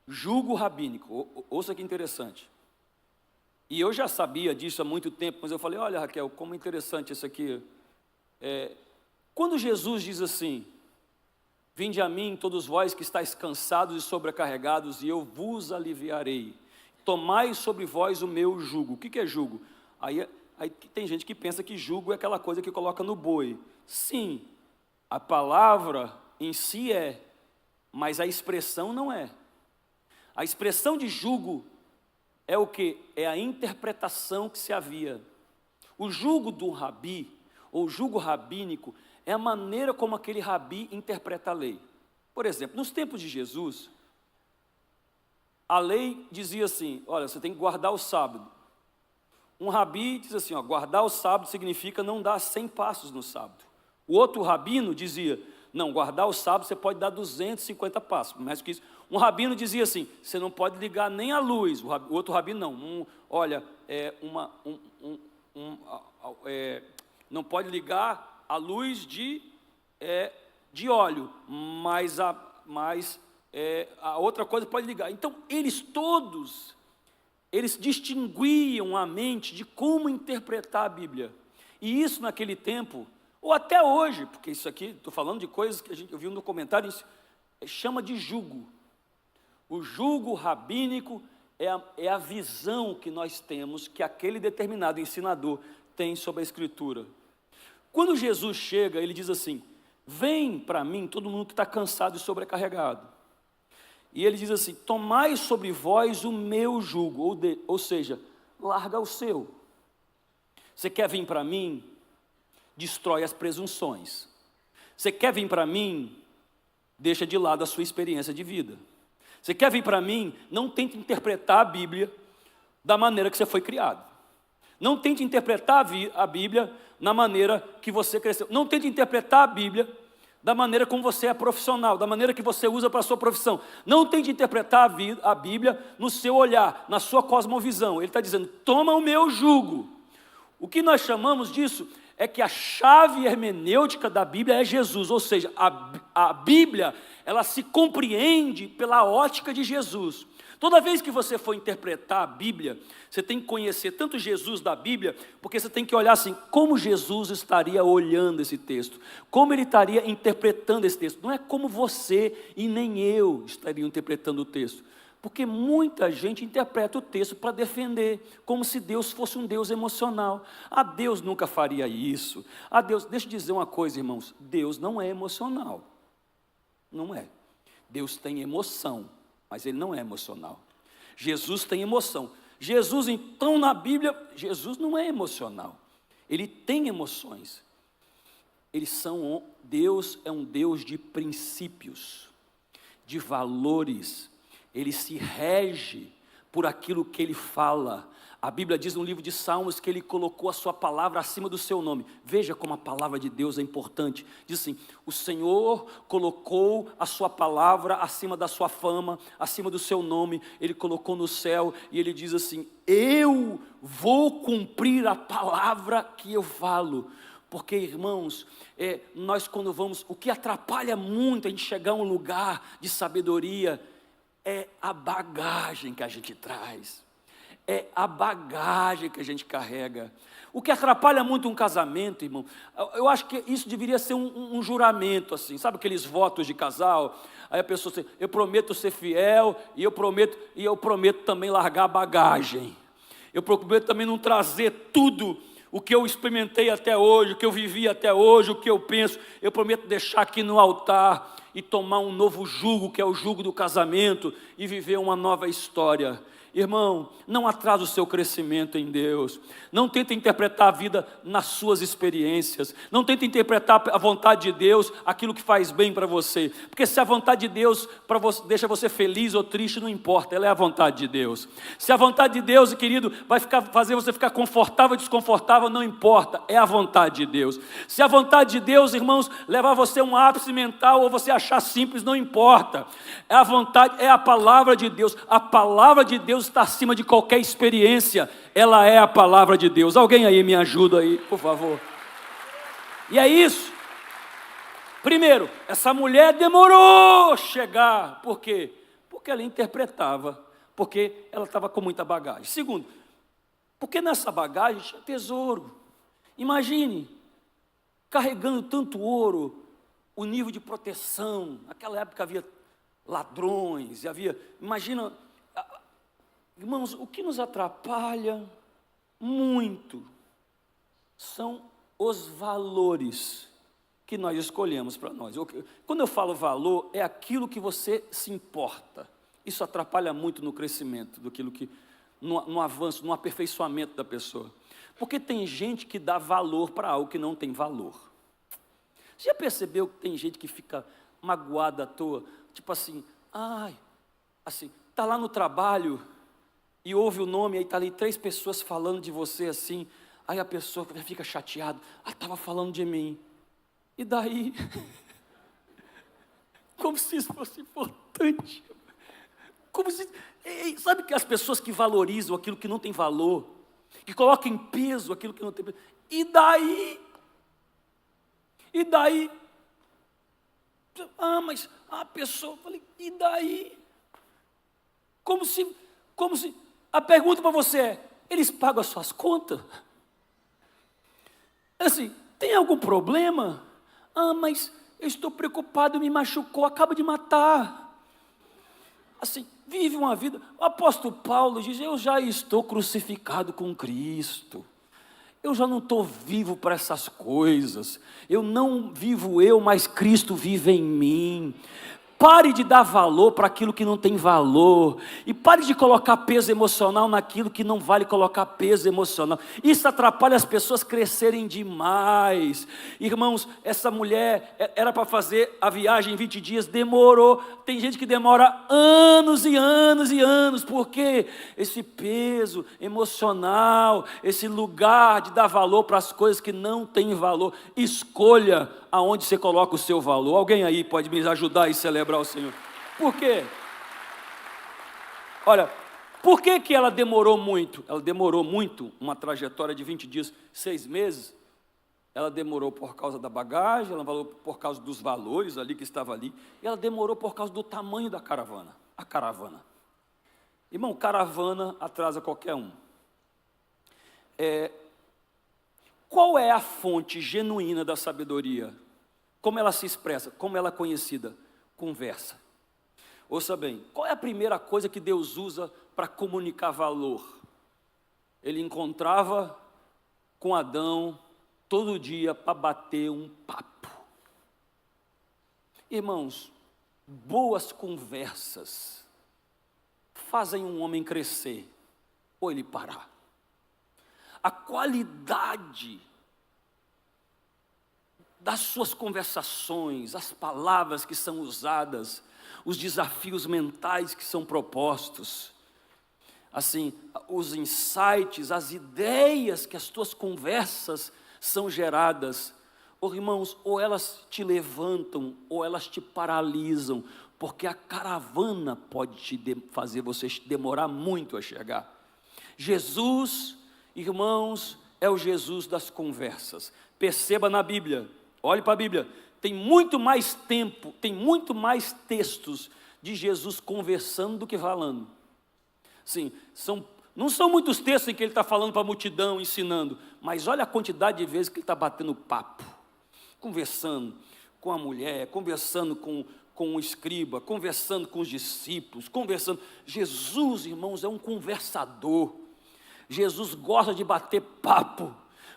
Jugo rabínico, ouça que interessante. E eu já sabia disso há muito tempo, mas eu falei, olha Raquel, como interessante isso aqui. Quando Jesus diz assim, vinde a mim todos vós que estáis cansados e sobrecarregados, e eu vos aliviarei. Tomai sobre vós o meu jugo. O que é jugo? Aí tem gente que pensa que jugo é aquela coisa que coloca no boi. Sim, a palavra em si é, mas a expressão não é. A expressão de jugo é o que? É a interpretação que se havia. O jugo do rabi, ou jugo rabínico, é a maneira como aquele rabi interpreta a lei. Por exemplo, nos tempos de Jesus, a lei dizia assim, olha, você tem que guardar o sábado. Um rabi diz assim, guardar o sábado significa não dar 100 passos no sábado. O outro rabino dizia, Não, guardar o sábado você pode dar 250 passos, mais que isso. Um rabino dizia assim, você não pode ligar nem a luz, o outro rabino não, não pode ligar a luz de óleo, mas a outra coisa pode ligar. Então, eles distinguiam a mente de como interpretar a Bíblia. E isso naquele tempo, ou até hoje, porque isso aqui, estou falando de coisas que eu vi no comentário, chama de jugo. O jugo rabínico é a visão que nós temos, que aquele determinado ensinador tem sobre a Escritura. Quando Jesus chega, ele diz assim, vem para mim todo mundo que está cansado e sobrecarregado. E ele diz assim, tomai sobre vós o meu jugo, ou seja, larga o seu. Você quer vir para mim? Destrói as presunções. Você quer vir para mim? Deixa de lado a sua experiência de vida. Você quer vir para mim? Não tente interpretar a Bíblia da maneira que você foi criado. Não tente interpretar a Bíblia na maneira que você cresceu. Não tente interpretar a Bíblia da maneira como você é profissional, da maneira que você usa para a sua profissão. Não tente interpretar a Bíblia no seu olhar, na sua cosmovisão. Ele está dizendo, toma o meu jugo. O que nós chamamos disso é que a chave hermenêutica da Bíblia é Jesus, ou seja, a Bíblia, ela se compreende pela ótica de Jesus. Toda vez que você for interpretar a Bíblia, você tem que conhecer tanto Jesus da Bíblia, porque você tem que olhar assim, como Jesus estaria olhando esse texto, como ele estaria interpretando esse texto. Não é como você e nem eu estariam interpretando o texto, porque muita gente interpreta o texto para defender, como se Deus fosse um Deus emocional. Deus nunca faria isso. Deixa eu dizer uma coisa, irmãos, Deus não é emocional. Não é. Deus tem emoção, mas ele não é emocional. Jesus tem emoção. Jesus, então, na Bíblia, Jesus não é emocional. Ele tem emoções. Deus é um Deus de princípios, de valores. Ele se rege por aquilo que ele fala. A Bíblia diz no livro de Salmos que ele colocou a sua palavra acima do seu nome. Veja como a palavra de Deus é importante. Diz assim, o Senhor colocou a sua palavra acima da sua fama, acima do seu nome, ele colocou no céu, e ele diz assim, eu vou cumprir a palavra que eu falo. Porque, irmãos, nós quando vamos, o que atrapalha muito a gente chegar a um lugar de sabedoria, é a bagagem que a gente traz, é a bagagem que a gente carrega. O que atrapalha muito um casamento, irmão, eu acho que isso deveria ser um juramento, assim, sabe aqueles votos de casal? Aí a pessoa diz, eu prometo ser fiel, e eu prometo também largar a bagagem, eu prometo também não trazer tudo o que eu experimentei até hoje, o que eu vivi até hoje, o que eu penso, eu prometo deixar aqui no altar e tomar um novo jugo, que é o jugo do casamento, e viver uma nova história. Irmão, não atrasa o seu crescimento em Deus. Não tenta interpretar a vida nas suas experiências. Não tenta interpretar a vontade de Deus, aquilo que faz bem para você. Porque se a vontade de Deus deixa você feliz ou triste, não importa, ela é a vontade de Deus. Se a vontade de Deus, querido, vai fazer você ficar confortável ou desconfortável, não importa, é a vontade de Deus. Se a vontade de Deus, irmãos, levar você a um ápice mental ou você achar simples, não importa. É a vontade, é a palavra de Deus. A palavra de Deus está acima de qualquer experiência, ela é a palavra de Deus. Alguém aí me ajuda aí, por favor. E é isso. Primeiro, essa mulher demorou a chegar. Por quê? Porque ela interpretava, porque ela estava com muita bagagem. Segundo, porque nessa bagagem tinha tesouro. Imagine, carregando tanto ouro, o nível de proteção. Naquela época havia ladrões, imagina. Irmãos, o que nos atrapalha muito são os valores que nós escolhemos para nós. Quando eu falo valor, é aquilo que você se importa. Isso atrapalha muito no crescimento, no avanço, no aperfeiçoamento da pessoa. Porque tem gente que dá valor para algo que não tem valor. Você já percebeu que tem gente que fica magoada à toa? Tipo assim, tá lá no trabalho e ouve o nome, aí está ali 3 pessoas falando de você assim, aí a pessoa fica chateada, estava falando de mim, e daí? como se isso fosse importante. Como se, sabe que as pessoas que valorizam aquilo que não tem valor, que colocam em peso aquilo que não tem peso, e daí? Mas a pessoa, falei, e daí? Como se, a pergunta para você é, eles pagam as suas contas? Assim, tem algum problema? Mas eu estou preocupado, me machucou, acaba de matar. Assim, vive uma vida. O apóstolo Paulo diz, eu já estou crucificado com Cristo. Eu já não estou vivo para essas coisas. Eu não vivo eu, mas Cristo vive em mim. Pare de dar valor para aquilo que não tem valor. E pare de colocar peso emocional naquilo que não vale colocar peso emocional. Isso atrapalha as pessoas crescerem demais. Irmãos, essa mulher era para fazer a viagem em 20 dias, demorou. Tem gente que demora anos e anos e anos. Por quê? Esse peso emocional, esse lugar de dar valor para as coisas que não têm valor. Escolha aonde você coloca o seu valor. Alguém aí pode me ajudar e celebrar o Senhor? Por quê? Olha, por que ela demorou muito? Ela demorou muito, uma trajetória de 20 dias, 6 meses. Ela demorou por causa da bagagem, ela demorou por causa dos valores ali que estava ali, e ela demorou por causa do tamanho da caravana. A caravana. Irmão, caravana atrasa qualquer um. Qual é a fonte genuína da sabedoria? Como ela se expressa? Como ela é conhecida? Conversa. Ouça bem, qual é a primeira coisa que Deus usa para comunicar valor? Ele encontrava com Adão todo dia para bater um papo. Irmãos, boas conversas fazem um homem crescer ou ele parar. A qualidade das suas conversações, as palavras que são usadas, os desafios mentais que são propostos, assim, os insights, as ideias que as tuas conversas são geradas, irmãos, ou elas te levantam, ou elas te paralisam, porque a caravana pode fazer você demorar muito a chegar. Jesus, irmãos, é o Jesus das conversas. Perceba na Bíblia, olhe para a Bíblia, tem muito mais tempo, tem muito mais textos de Jesus conversando do que falando. Sim, não são muitos textos em que ele está falando para a multidão, ensinando, mas olha a quantidade de vezes que ele está batendo papo, conversando com a mulher, conversando com o escriba, conversando com os discípulos, conversando. Jesus, irmãos, é um conversador. Jesus gosta de bater papo,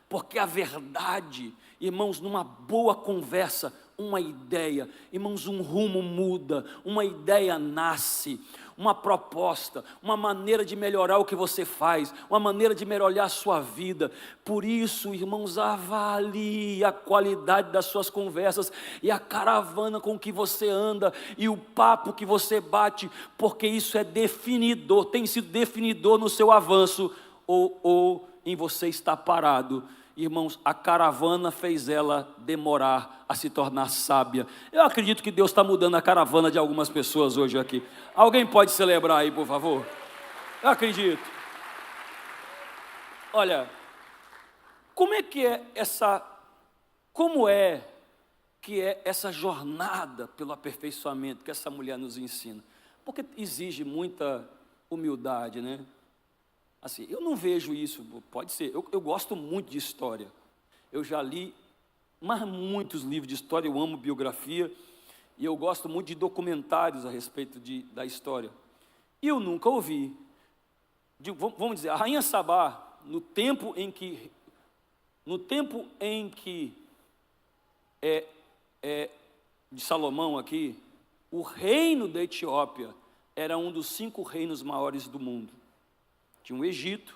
porque a verdade, irmãos, numa boa conversa, uma ideia, irmãos, um rumo muda, uma ideia nasce, uma proposta, uma maneira de melhorar o que você faz, uma maneira de melhorar a sua vida. Por isso, irmãos, avalie a qualidade das suas conversas e a caravana com que você anda e o papo que você bate, porque isso é definidor, tem sido definidor no seu avanço ou em você estar parado. Irmãos, a caravana fez ela demorar a se tornar sábia. Eu acredito que Deus está mudando a caravana de algumas pessoas hoje aqui. Alguém pode celebrar aí, por favor? Eu acredito. Olha, como é que é essa jornada pelo aperfeiçoamento que essa mulher nos ensina? Porque exige muita humildade, né? Assim, eu não vejo isso, pode ser, eu gosto muito de história, eu já li muitos livros de história, eu amo biografia, e eu gosto muito de documentários a respeito da história, e eu nunca ouvi, vamos dizer, a Rainha Sabá, no tempo em que de Salomão aqui, o reino da Etiópia era um dos 5 reinos maiores do mundo. Tinha o Egito,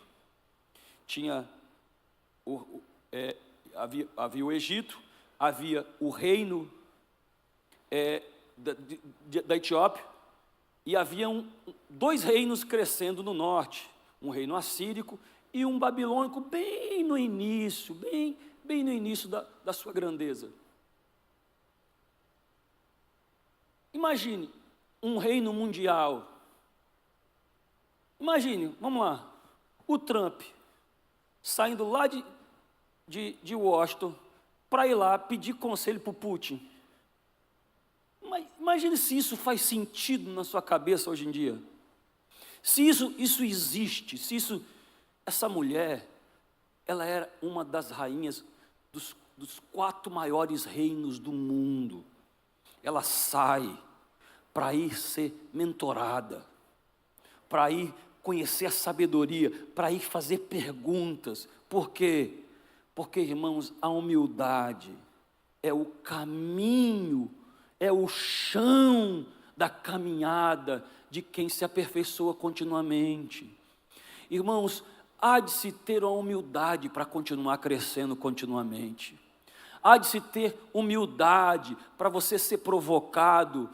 havia o Egito, havia o reino da Etiópia, e haviam 2 reinos crescendo no norte, um reino assírico e um babilônico, bem no início, bem no início da sua grandeza. Imagine um reino mundial. Imagine, vamos lá, o Trump saindo lá de Washington para ir lá pedir conselho para o Putin. Imagine se isso faz sentido na sua cabeça hoje em dia. Se isso existe, essa mulher, ela era uma das rainhas dos 4 maiores reinos do mundo. Ela sai para ir ser mentorada, para ir conhecer a sabedoria, para ir fazer perguntas. Por quê? Porque, irmãos, a humildade é o caminho, é o chão da caminhada de quem se aperfeiçoa continuamente. Irmãos, há de se ter a humildade para continuar crescendo continuamente. Há de se ter humildade para você ser provocado,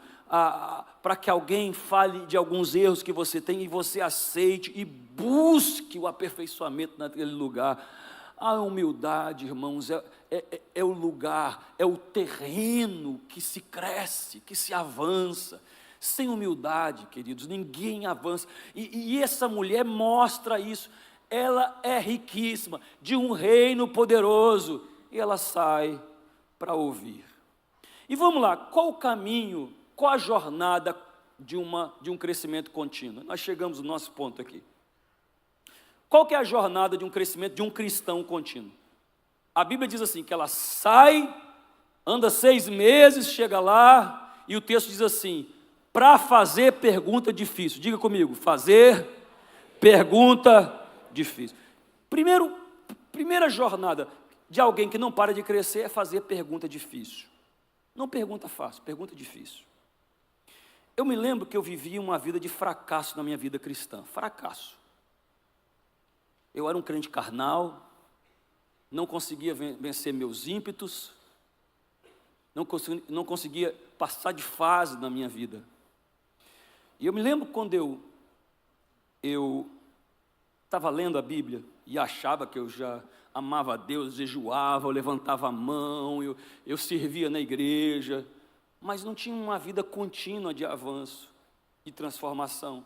para que alguém fale de alguns erros que você tem e você aceite e busque o aperfeiçoamento naquele lugar. A humildade, irmãos, é o lugar, é o terreno que se cresce, que se avança. Sem humildade, queridos, ninguém avança. E essa mulher mostra isso. Ela é riquíssima, de um reino poderoso, e ela sai para ouvir. E vamos lá, qual o caminho, qual a jornada de um crescimento contínuo? Nós chegamos no nosso ponto aqui. Qual que é a jornada de um crescimento de um cristão contínuo? A Bíblia diz assim, que ela sai, anda 6 meses, chega lá, e o texto diz assim, para fazer pergunta difícil. Diga comigo, fazer pergunta difícil. Primeira jornada de alguém que não para de crescer é fazer pergunta difícil. Não pergunta fácil, pergunta difícil. Eu me lembro que eu vivia uma vida de fracasso na minha vida cristã. Fracasso. Eu era um crente carnal, não conseguia vencer meus ímpetos, não conseguia passar de fase na minha vida. E eu me lembro quando eu estava lendo a Bíblia e achava que eu já amava a Deus, jejuava, eu levantava a mão, eu servia na igreja, mas não tinha uma vida contínua de avanço, de transformação.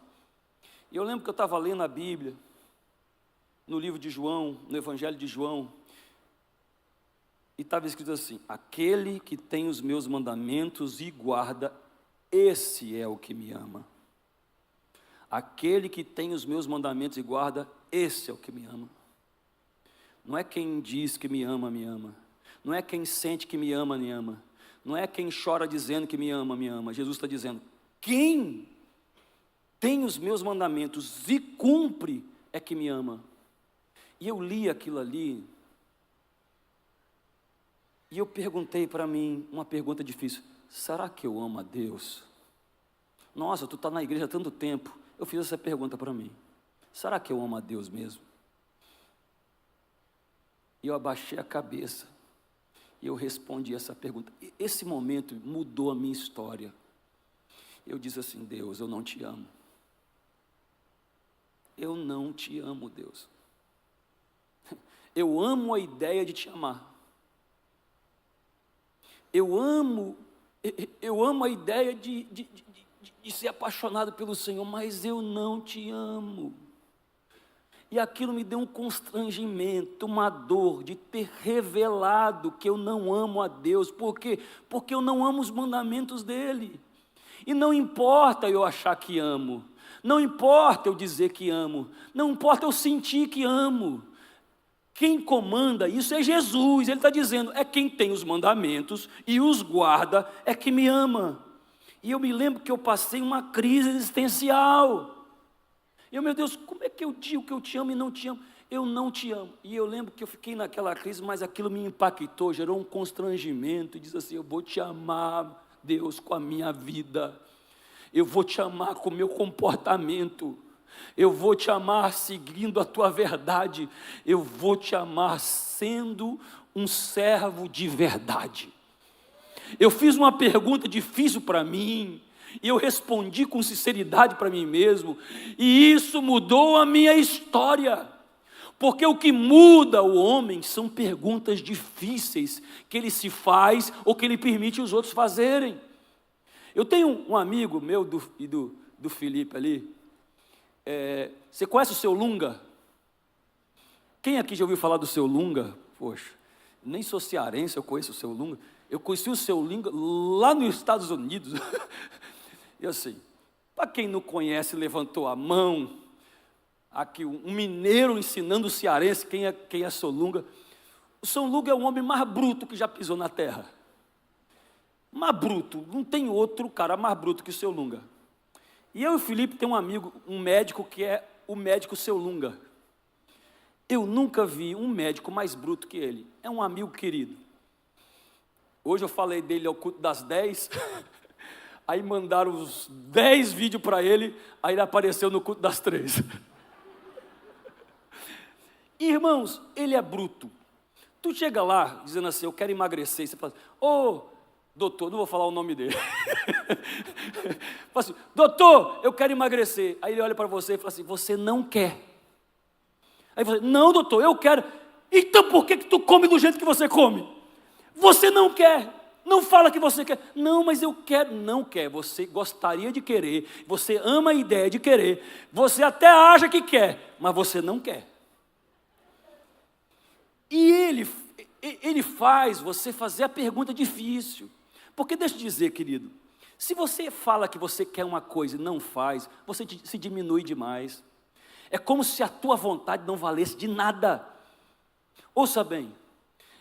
E eu lembro que eu estava lendo a Bíblia, no livro de João, no Evangelho de João, e estava escrito assim, aquele que tem os meus mandamentos e guarda, esse é o que me ama. Aquele que tem os meus mandamentos e guarda, esse é o que me ama. Não é quem diz que me ama, me ama. Não é quem sente que me ama, me ama. Não é quem chora dizendo que me ama, me ama. Jesus está dizendo, quem tem os meus mandamentos e cumpre é que me ama. E eu li aquilo ali, e eu perguntei para mim uma pergunta difícil, será que eu amo a Deus? Nossa, tu está na igreja há tanto tempo. Eu fiz essa pergunta para mim, será que eu amo a Deus mesmo? E eu abaixei a cabeça, e eu respondi essa pergunta. E esse momento mudou a minha história. Eu disse assim, Deus, eu não te amo. Eu não te amo, Deus. Eu amo a ideia de te amar. Eu amo a ideia de ser apaixonado pelo Senhor, mas eu não te amo. E aquilo me deu um constrangimento, uma dor de ter revelado que eu não amo a Deus. Por quê? Porque eu não amo os mandamentos dEle. E não importa eu achar que amo, não importa eu dizer que amo, não importa eu sentir que amo. Quem comanda isso é Jesus. Ele está dizendo, é quem tem os mandamentos e os guarda, é que me ama. E eu me lembro que eu passei uma crise existencial. E eu, meu Deus, como é que eu digo que eu te amo e não te amo? Eu não te amo. E eu lembro que eu fiquei naquela crise, mas aquilo me impactou, gerou um constrangimento. E diz assim, eu vou te amar, Deus, com a minha vida. Eu vou te amar com o meu comportamento. Eu vou te amar seguindo a tua verdade. Eu vou te amar sendo um servo de verdade. Eu fiz uma pergunta difícil para mim, e eu respondi com sinceridade para mim mesmo, e isso mudou a minha história. Porque o que muda o homem são perguntas difíceis que ele se faz ou que ele permite os outros fazerem. Eu tenho um amigo meu do Felipe ali. Você conhece o seu Lunga? Quem aqui já ouviu falar do seu Lunga? Poxa, nem sou cearense, eu conheço o seu Lunga. Eu conheci o seu Lunga lá nos Estados Unidos. E assim, para quem não conhece, levantou a mão. Aqui um mineiro ensinando o cearense quem é seu Lunga. O seu Lunga é o homem mais bruto que já pisou na terra. Mais bruto, não tem outro cara mais bruto que o seu Lunga. E eu e o Felipe tem um amigo, um médico que é o médico seu Lunga. Eu nunca vi um médico mais bruto que ele. É um amigo querido. Hoje eu falei dele ao culto das 10. Aí mandaram os 10 vídeos para ele. Aí ele apareceu no culto das 3. Irmãos, ele é bruto. Tu chega lá dizendo assim, eu quero emagrecer. E você fala assim, doutor, não vou falar o nome dele. Fala assim, doutor, eu quero emagrecer. Aí ele olha para você e fala assim, você não quer. Aí você, não, doutor, eu quero. Então por que tu come do jeito que você come? Você não quer. Não fala que você quer. Não, mas eu quero. Não quer. Você gostaria de querer. Você ama a ideia de querer. Você até acha que quer, mas você não quer. E ele faz você fazer a pergunta difícil. Porque deixa eu dizer, querido, se você fala que você quer uma coisa e não faz, você se diminui demais. É como se a tua vontade não valesse de nada. Ouça bem,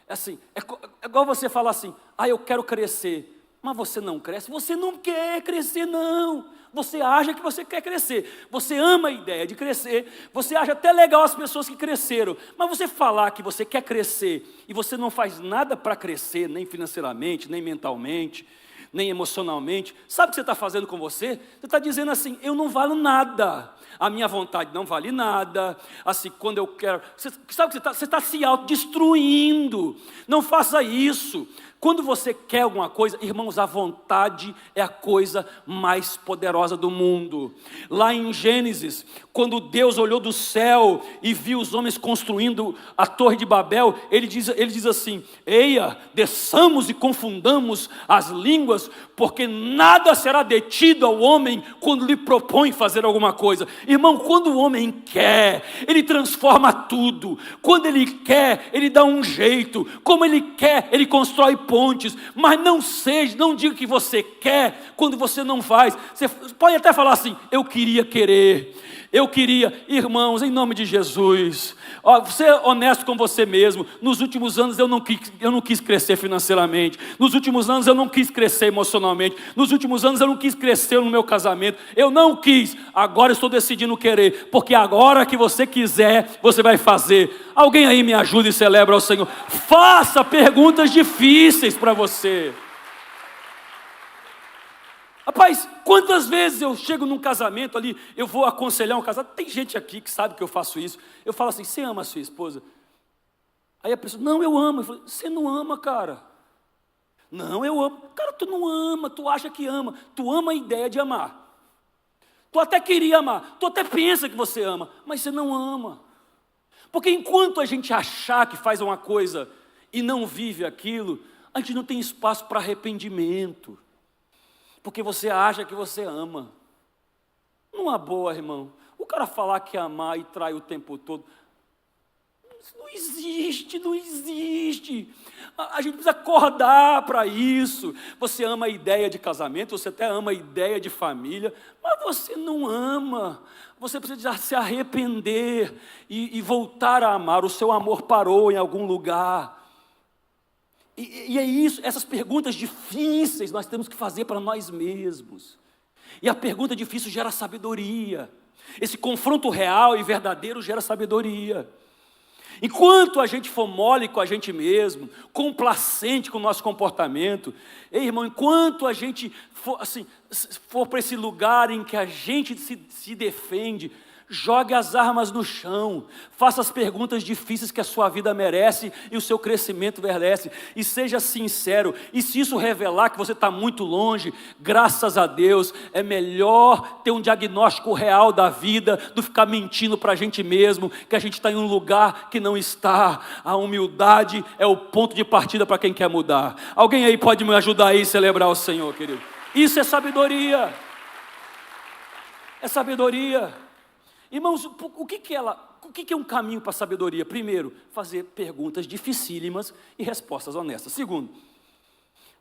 assim, é igual você falar assim, eu quero crescer, mas você não cresce, você não quer crescer não, você acha que você quer crescer, você ama a ideia de crescer, você acha até legal as pessoas que cresceram, mas você falar que você quer crescer e você não faz nada para crescer, nem financeiramente, nem mentalmente, nem emocionalmente, sabe o que você está fazendo com você? Você está dizendo assim, eu não valo nada, a minha vontade não vale nada, assim, quando eu quero, sabe o que você está se autodestruindo, não faça isso. Quando você quer alguma coisa, irmãos, a vontade é a coisa mais poderosa do mundo. Lá em Gênesis, quando Deus olhou do céu e viu os homens construindo a Torre de Babel, ele diz assim, eia, desçamos e confundamos as línguas, porque nada será detido ao homem quando lhe propõe fazer alguma coisa. Irmão, quando o homem quer, ele transforma tudo. Quando ele quer, ele dá um jeito. Como ele quer, ele constrói pontes. Mas não diga que você quer quando você não faz. Você pode até falar assim, eu queria querer. Eu queria, irmãos, em nome de Jesus, ser honesto com você mesmo. Nos últimos anos eu não quis crescer financeiramente. Nos últimos anos eu não quis crescer emocionalmente. Nos últimos anos eu não quis crescer no meu casamento. Eu não quis. Agora eu estou decidindo querer. Porque agora que você quiser, você vai fazer. Alguém aí me ajuda e celebra ao Senhor. Faça perguntas difíceis para você. Rapaz, quantas vezes eu chego num casamento ali, eu vou aconselhar um casal, tem gente aqui que sabe que eu faço isso, eu falo assim, você ama a sua esposa? Aí a pessoa, não, eu amo. Eu falo, você não ama, cara. Não, eu amo. Cara, tu não ama, tu acha que ama, tu ama a ideia de amar. Tu até queria amar, tu até pensa que você ama, mas você não ama. Porque enquanto a gente achar que faz uma coisa e não vive aquilo, a gente não tem espaço para arrependimento. Porque você acha que você ama. Numa boa, irmão. O cara falar que amar e trai o tempo todo. Isso não existe, não existe. A gente precisa acordar para isso. Você ama a ideia de casamento, você até ama a ideia de família, mas você não ama. Você precisa se arrepender e voltar a amar. O seu amor parou em algum lugar. E é isso, essas perguntas difíceis nós temos que fazer para nós mesmos. E a pergunta difícil gera sabedoria. Esse confronto real e verdadeiro gera sabedoria. Enquanto a gente for mole com a gente mesmo, complacente com o nosso comportamento, irmão, enquanto a gente for para esse lugar em que a gente se defende, jogue as armas no chão, faça as perguntas difíceis que a sua vida merece e o seu crescimento merece, e seja sincero. E se isso revelar que você está muito longe, graças a Deus, é melhor ter um diagnóstico real da vida do que ficar mentindo para a gente mesmo, que a gente está em um lugar que não está. A humildade é o ponto de partida para quem quer mudar. Alguém aí pode me ajudar aí a celebrar o Senhor, querido? Isso é sabedoria. É sabedoria. Irmãos, o que é um caminho para a sabedoria? Primeiro, fazer perguntas dificílimas e respostas honestas. Segundo,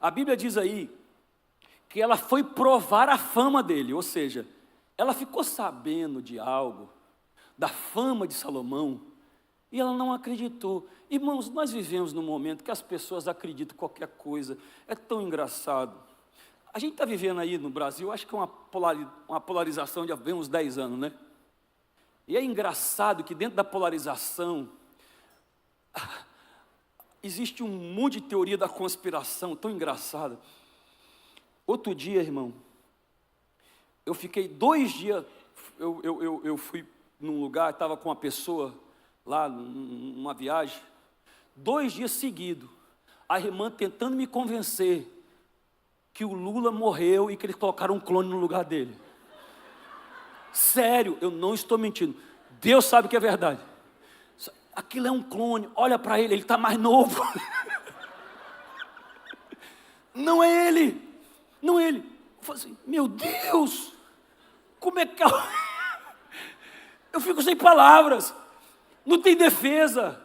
a Bíblia diz aí que ela foi provar a fama dele, ou seja, ela ficou sabendo de algo, da fama de Salomão, e ela não acreditou. Irmãos, nós vivemos num momento que as pessoas acreditam em qualquer coisa, é tão engraçado. A gente está vivendo aí no Brasil, acho que é uma polarização de há uns 10 anos, né? E é engraçado que dentro da polarização, existe um monte de teoria da conspiração, tão engraçada. Outro dia, irmão, eu fiquei 2 dias, eu fui num lugar, estava com uma pessoa lá, numa viagem, 2 dias seguidos, a irmã tentando me convencer que o Lula morreu e que eles colocaram um clone no lugar dele. Sério, eu não estou mentindo. Deus sabe que é verdade. Aquilo é um clone, olha para ele está mais novo. Não é ele, não é ele. Eu falei assim, meu Deus, como é que eu fico sem palavras, não tem defesa,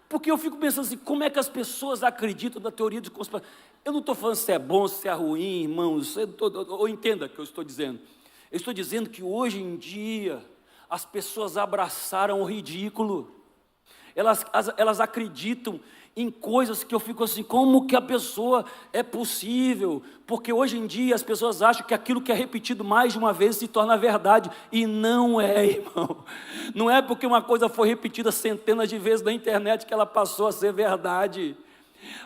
porque eu fico pensando assim, como é que as pessoas acreditam na teoria de conspiração? Eu não estou falando se é bom, se é ruim, irmãos, ou entenda o que eu estou dizendo. Eu estou dizendo que hoje em dia as pessoas abraçaram o ridículo. Elas acreditam em coisas que eu fico assim, como que a pessoa é possível? Porque hoje em dia as pessoas acham que aquilo que é repetido mais de uma vez se torna verdade, e não é, irmão. Não é porque uma coisa foi repetida centenas de vezes na internet que ela passou a ser verdade.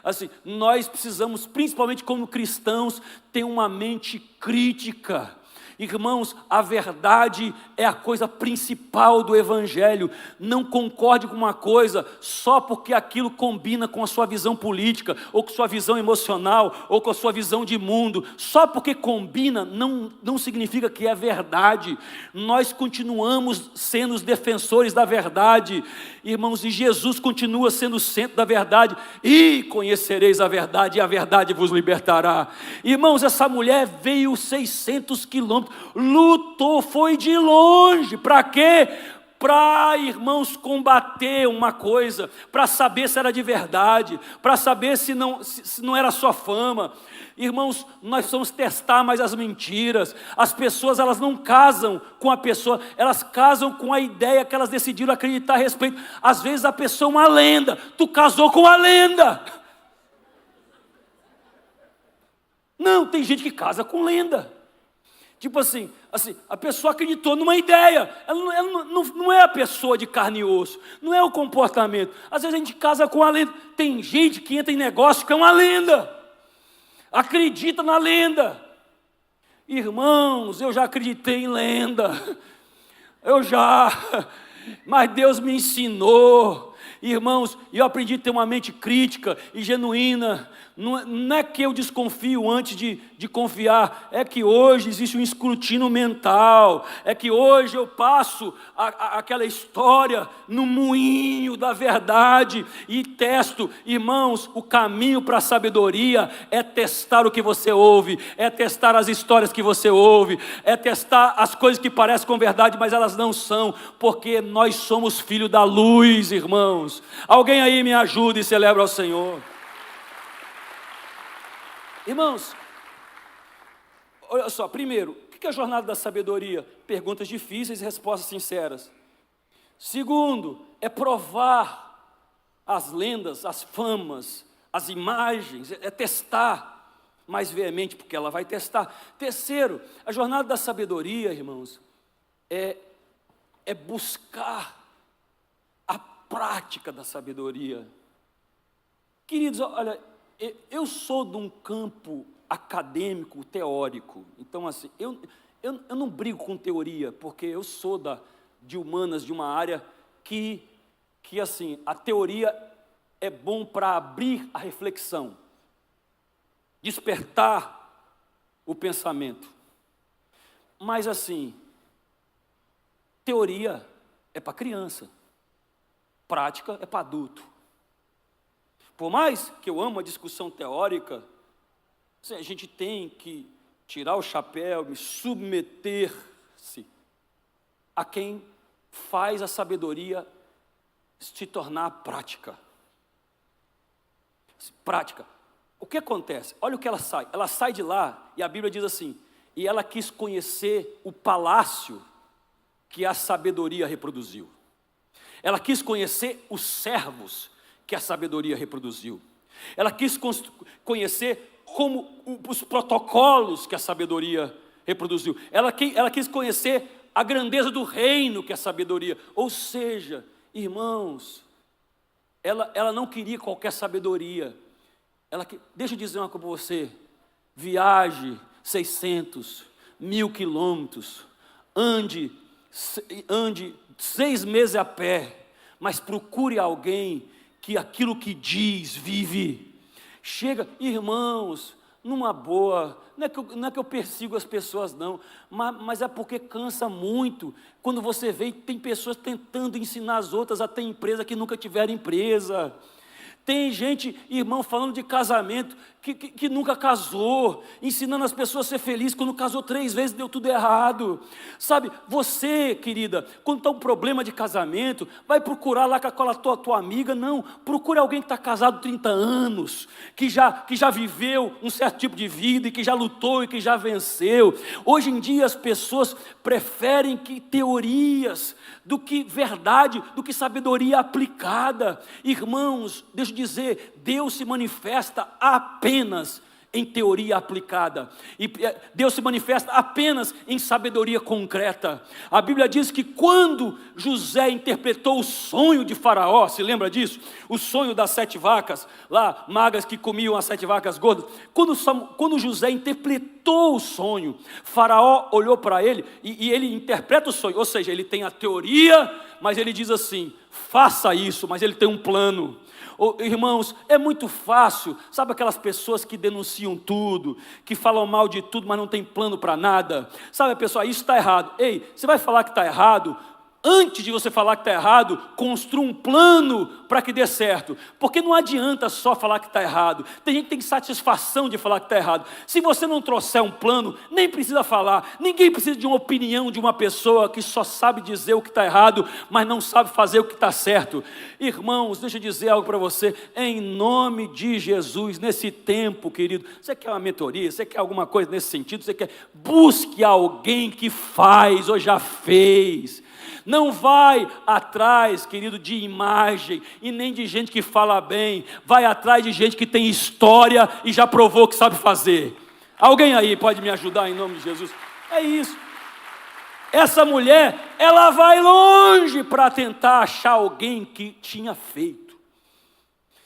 Assim, nós precisamos, principalmente como cristãos, ter uma mente crítica. Irmãos, a verdade é a coisa principal do Evangelho. Não concorde com uma coisa só porque aquilo combina com a sua visão política, ou com a sua visão emocional, ou com a sua visão de mundo. Só porque combina não significa que é verdade. Nós continuamos sendo os defensores da verdade, irmãos, e Jesus continua sendo o centro da verdade. E conhecereis a verdade, e a verdade vos libertará. Irmãos, essa mulher veio 600 quilômetros, lutou, foi de longe, para quê? Para, irmãos, combater uma coisa, para saber se era de verdade, para saber se não era só fama. Irmãos, nós precisamos testar mais as mentiras. As pessoas, elas não casam com a pessoa, elas casam com a ideia que elas decidiram acreditar a respeito. Às vezes a pessoa é uma lenda, tu casou com a lenda. Não, tem gente que casa com lenda. Tipo assim, a pessoa acreditou numa ideia, ela não é a pessoa de carne e osso, não é o comportamento. Às vezes a gente casa com a lenda. Tem gente que entra em negócio que é uma lenda, acredita na lenda. Irmãos, eu já acreditei em lenda, mas Deus me ensinou. Irmãos, eu aprendi a ter uma mente crítica e genuína. Não é que eu desconfio antes de confiar, é que hoje existe um escrutínio mental, é que hoje eu passo aquela história no moinho da verdade e testo. Irmãos, o caminho para a sabedoria é testar o que você ouve, é testar as histórias que você ouve, é testar as coisas que parecem com verdade, mas elas não são, porque nós somos filhos da luz, irmãos. Alguém aí me ajuda e celebra ao Senhor. Irmãos, olha só, primeiro, o que é a jornada da sabedoria? Perguntas difíceis e respostas sinceras. Segundo, é provar as lendas, as famas, as imagens, é testar mais veemente, porque ela vai testar. Terceiro, a jornada da sabedoria, irmãos, é buscar a prática da sabedoria. Queridos, olha, eu sou de um campo acadêmico, teórico. Então, assim, eu não brigo com teoria, porque eu sou de humanas, de uma área que assim, a teoria é bom para abrir a reflexão, despertar o pensamento. Mas, assim, teoria é para criança, prática é para adulto. Por mais que eu amo a discussão teórica, a gente tem que tirar o chapéu, me submeter-se a quem faz a sabedoria se tornar prática. Prática. O que acontece? Olha o que ela sai. Ela sai de lá e a Bíblia diz assim: e ela quis conhecer o palácio que a sabedoria reproduziu. Ela quis conhecer os servos que a sabedoria reproduziu. Ela quis conhecer como os protocolos que a sabedoria reproduziu. Ela quis conhecer a grandeza do reino que a sabedoria. Ou seja, irmãos, ela não queria qualquer sabedoria. Deixa eu dizer uma coisa para você: viaje 600, 1000 quilômetros, ande 6 meses a pé, mas procure alguém que aquilo que diz, vive. Chega, irmãos, numa boa, não é que eu persigo as pessoas não, mas é porque cansa muito, quando você vê, tem pessoas tentando ensinar as outras a ter empresa que nunca tiveram empresa. Tem gente, irmão, falando de casamento, que nunca casou, ensinando as pessoas a ser felizes, quando casou 3 vezes deu tudo errado. Sabe, você, querida, quando está um problema de casamento, vai procurar lá com aquela tua amiga, não, procure alguém que está casado 30 anos, que já viveu um certo tipo de vida, e que já lutou e que já venceu. Hoje em dia as pessoas preferem teorias do que verdade, do que sabedoria aplicada. Irmãos, deixa eu dizer, Deus se manifesta apenas em teoria aplicada, e Deus se manifesta apenas em sabedoria concreta. A Bíblia diz que quando José interpretou o sonho de Faraó, se lembra disso? O sonho das 7 vacas, lá, magras que comiam as 7 vacas gordas. Quando José interpretou o sonho, Faraó olhou para ele, e ele interpreta o sonho, ou seja, ele tem a teoria, mas ele diz assim: faça isso, mas ele tem um plano. Oh, irmãos, é muito fácil, sabe aquelas pessoas que denunciam tudo, que falam mal de tudo, mas não tem plano para nada? Sabe a pessoa, isso está errado. Ei, você vai falar que está errado? Antes de você falar que está errado, construa um plano para que dê certo. Porque não adianta só falar que está errado. Tem gente que tem satisfação de falar que está errado. Se você não trouxer um plano, nem precisa falar. Ninguém precisa de uma opinião de uma pessoa que só sabe dizer o que está errado, mas não sabe fazer o que está certo. Irmãos, deixa eu dizer algo para você. Em nome de Jesus, nesse tempo, querido, você quer uma mentoria? Você quer alguma coisa nesse sentido? Você quer? Busque alguém que faz ou já fez. Não vai atrás, querido, de imagem e nem de gente que fala bem. Vai atrás de gente que tem história e já provou que sabe fazer. Alguém aí pode me ajudar em nome de Jesus? É isso. Essa mulher, ela vai longe para tentar achar alguém que tinha feito.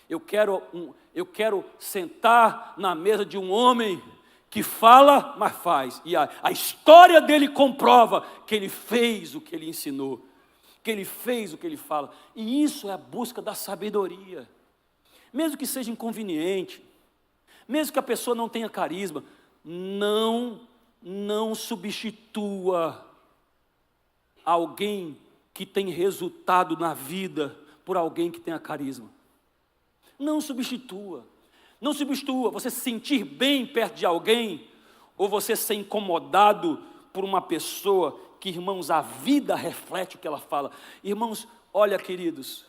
Eu quero sentar na mesa de um homem que fala, mas faz. E a história dele comprova que ele fez o que ele ensinou, que ele fez o que ele fala. E isso é a busca da sabedoria. Mesmo que seja inconveniente, mesmo que a pessoa não tenha carisma, não substitua alguém que tem resultado na vida por alguém que tenha carisma. Não substitua. Não substitua você se sentir bem perto de alguém, ou você ser incomodado por uma pessoa que, irmãos, a vida reflete o que ela fala. Irmãos, olha, queridos,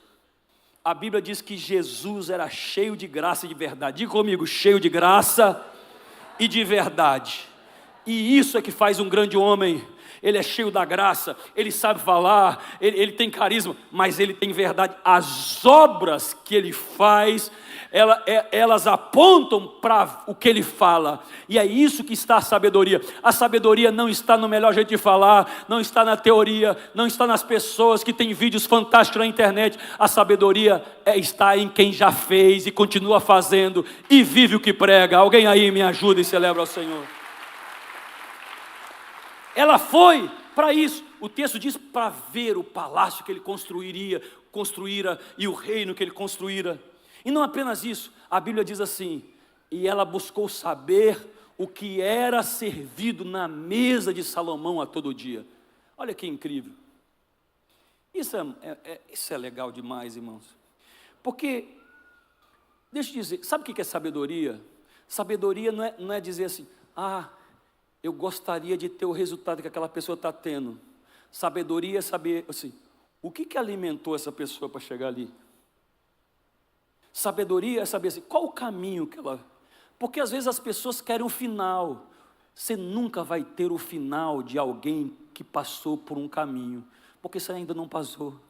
a Bíblia diz que Jesus era cheio de graça e de verdade. Diga comigo, cheio de graça e de verdade. E isso é que faz um grande homem. Ele é cheio da graça, ele sabe falar, ele tem carisma, mas ele tem verdade. As obras que ele faz, elas apontam para o que ele fala, e é isso que está a sabedoria. A sabedoria não está no melhor jeito de falar, não está na teoria, não está nas pessoas que têm vídeos fantásticos na internet. A sabedoria está em quem já fez e continua fazendo e vive o que prega. Alguém aí me ajuda e celebra ao Senhor. Ela foi para isso. O texto diz para ver o palácio que ele construíra e o reino que ele construíra. E não apenas isso, a Bíblia diz assim: e ela buscou saber o que era servido na mesa de Salomão a todo dia. Olha que incrível. Isso é legal demais, irmãos. Porque, deixa eu dizer, sabe o que é sabedoria? Sabedoria não é dizer assim: eu gostaria de ter o resultado que aquela pessoa está tendo. Sabedoria é saber, assim, o que alimentou essa pessoa para chegar ali? Sabedoria é saber assim, qual o caminho que ela... Porque às vezes as pessoas querem um final. Você nunca vai ter o final de alguém que passou por um caminho, porque você ainda não passou.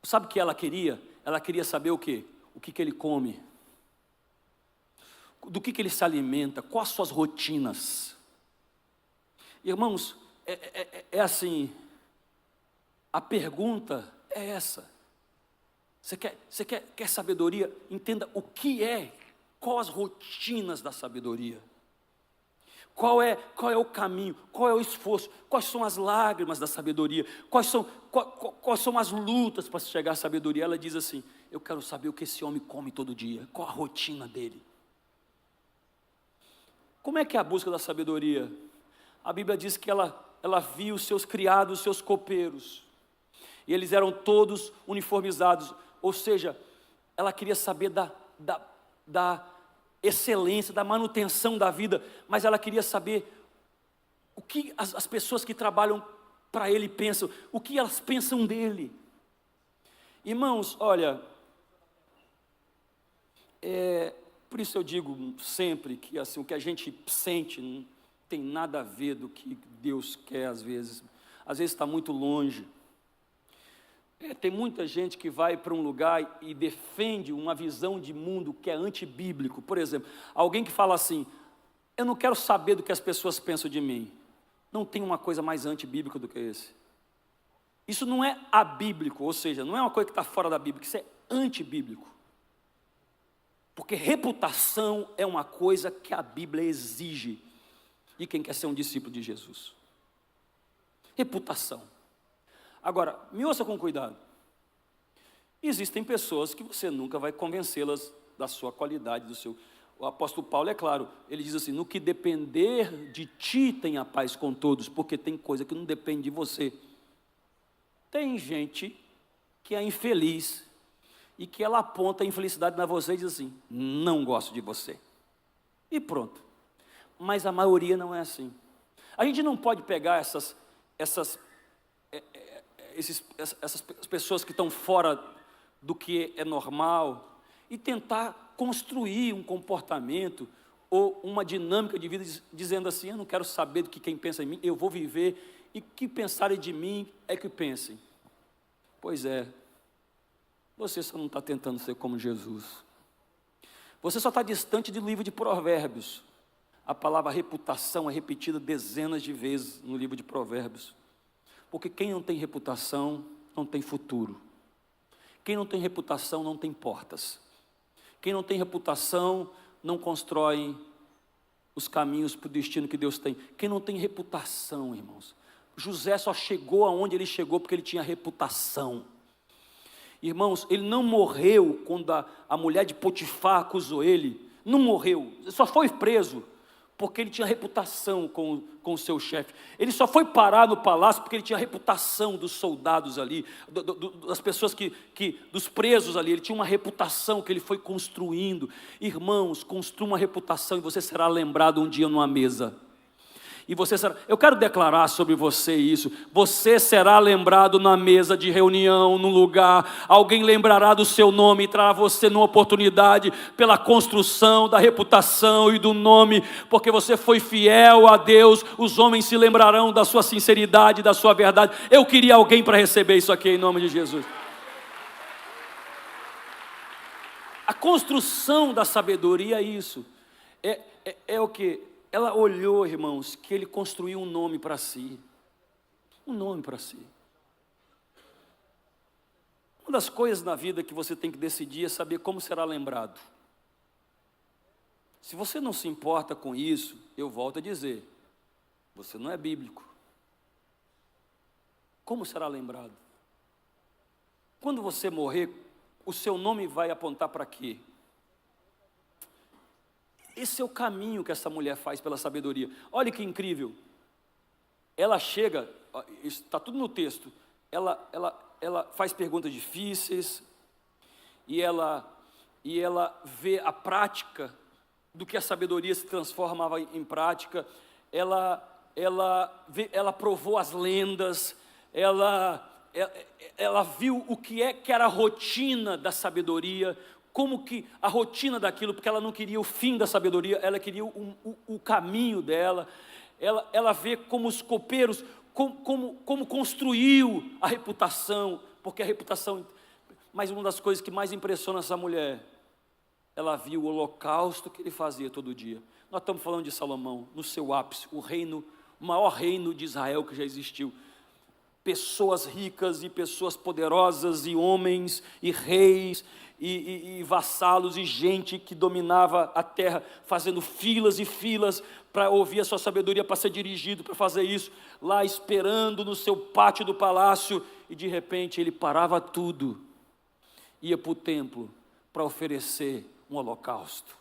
Sabe o que ela queria? Ela queria saber o quê? O que ele come, do que ele se alimenta, quais as suas rotinas. Irmãos, é assim, a pergunta é essa. Você quer sabedoria? Entenda o que é, quais as rotinas da sabedoria. Qual é o caminho, qual é o esforço, quais são as lágrimas da sabedoria, quais são as lutas para chegar à sabedoria. Ela diz assim, eu quero saber o que esse homem come todo dia, qual a rotina dele. Como é que é a busca da sabedoria? A Bíblia diz que ela viu os seus criados, os seus copeiros, e eles eram todos uniformizados, ou seja, ela queria saber da excelência, da manutenção da vida, mas ela queria saber o que as pessoas que trabalham para ele pensam, o que elas pensam dele. Irmãos, olha, por isso eu digo sempre que assim, o que a gente sente não tem nada a ver do que Deus quer às vezes está muito longe. Tem muita gente que vai para um lugar e defende uma visão de mundo que é antibíblico. Por exemplo, alguém que fala assim, eu não quero saber do que as pessoas pensam de mim. Não tem uma coisa mais antibíblica do que esse. Isso não é abíblico, ou seja, não é uma coisa que está fora da Bíblia, isso é antibíblico. Porque reputação é uma coisa que a Bíblia exige de quem quer ser um discípulo de Jesus. Reputação. Agora, me ouça com cuidado. Existem pessoas que você nunca vai convencê-las da sua qualidade, do seu... O apóstolo Paulo é claro, ele diz assim, no que depender de ti, tenha paz com todos, porque tem coisa que não depende de você. Tem gente que é infeliz e que ela aponta a infelicidade na você e diz assim, não gosto de você. E pronto. Mas a maioria não é assim. A gente não pode pegar essas pessoas que estão fora do que é normal e tentar construir um comportamento ou uma dinâmica de vida dizendo assim, eu não quero saber do que quem pensa em mim, eu vou viver e o que pensarem de mim é que pensem. Pois é, você só não está tentando ser como Jesus. Você só está distante do livro de Provérbios. A palavra reputação é repetida dezenas de vezes no livro de Provérbios. Porque quem não tem reputação, não tem futuro. Quem não tem reputação, não tem portas. Quem não tem reputação, não constrói os caminhos para o destino que Deus tem. Quem não tem reputação, irmãos. José só chegou aonde ele chegou porque ele tinha reputação. Irmãos, ele não morreu quando a mulher de Potifar acusou ele. Não morreu, ele só foi preso porque ele tinha reputação com o seu chefe. Ele só foi parar no palácio porque ele tinha reputação dos soldados ali, das pessoas dos presos ali. Ele tinha uma reputação que ele foi construindo. Irmãos, construa uma reputação e você será lembrado um dia numa mesa. E você será, eu quero declarar sobre você isso, você será lembrado na mesa de reunião, num lugar, alguém lembrará do seu nome e trará você numa oportunidade pela construção da reputação e do nome, porque você foi fiel a Deus, os homens se lembrarão da sua sinceridade, da sua verdade. Eu queria alguém para receber isso aqui em nome de Jesus. A construção da sabedoria é isso, é o que? Ela olhou, irmãos, que ele construiu um nome para si. Um nome para si. Uma das coisas na vida que você tem que decidir é saber como será lembrado. Se você não se importa com isso, eu volto a dizer, você não é bíblico. Como será lembrado? Quando você morrer, o seu nome vai apontar para quê? Esse é o caminho que essa mulher faz pela sabedoria. Olha que incrível. Ela chega, está tudo no texto, ela faz perguntas difíceis, e ela vê a prática do que a sabedoria se transformava em prática. ela provou as lendas, ela viu o que era a rotina da sabedoria, como que a rotina daquilo, porque ela não queria o fim da sabedoria, ela queria o caminho dela. Ela vê como os copeiros, como construiu a reputação, porque a reputação. Mas uma das coisas que mais impressiona essa mulher, ela viu o holocausto que ele fazia todo dia. Nós estamos falando de Salomão, no seu ápice, o maior reino de Israel que já existiu. Pessoas ricas e pessoas poderosas, e homens, e reis, e vassalos, e gente que dominava a terra, fazendo filas e filas para ouvir a sua sabedoria, para ser dirigido, para fazer isso, lá esperando no seu pátio do palácio, e de repente ele parava tudo, ia para o templo para oferecer um holocausto.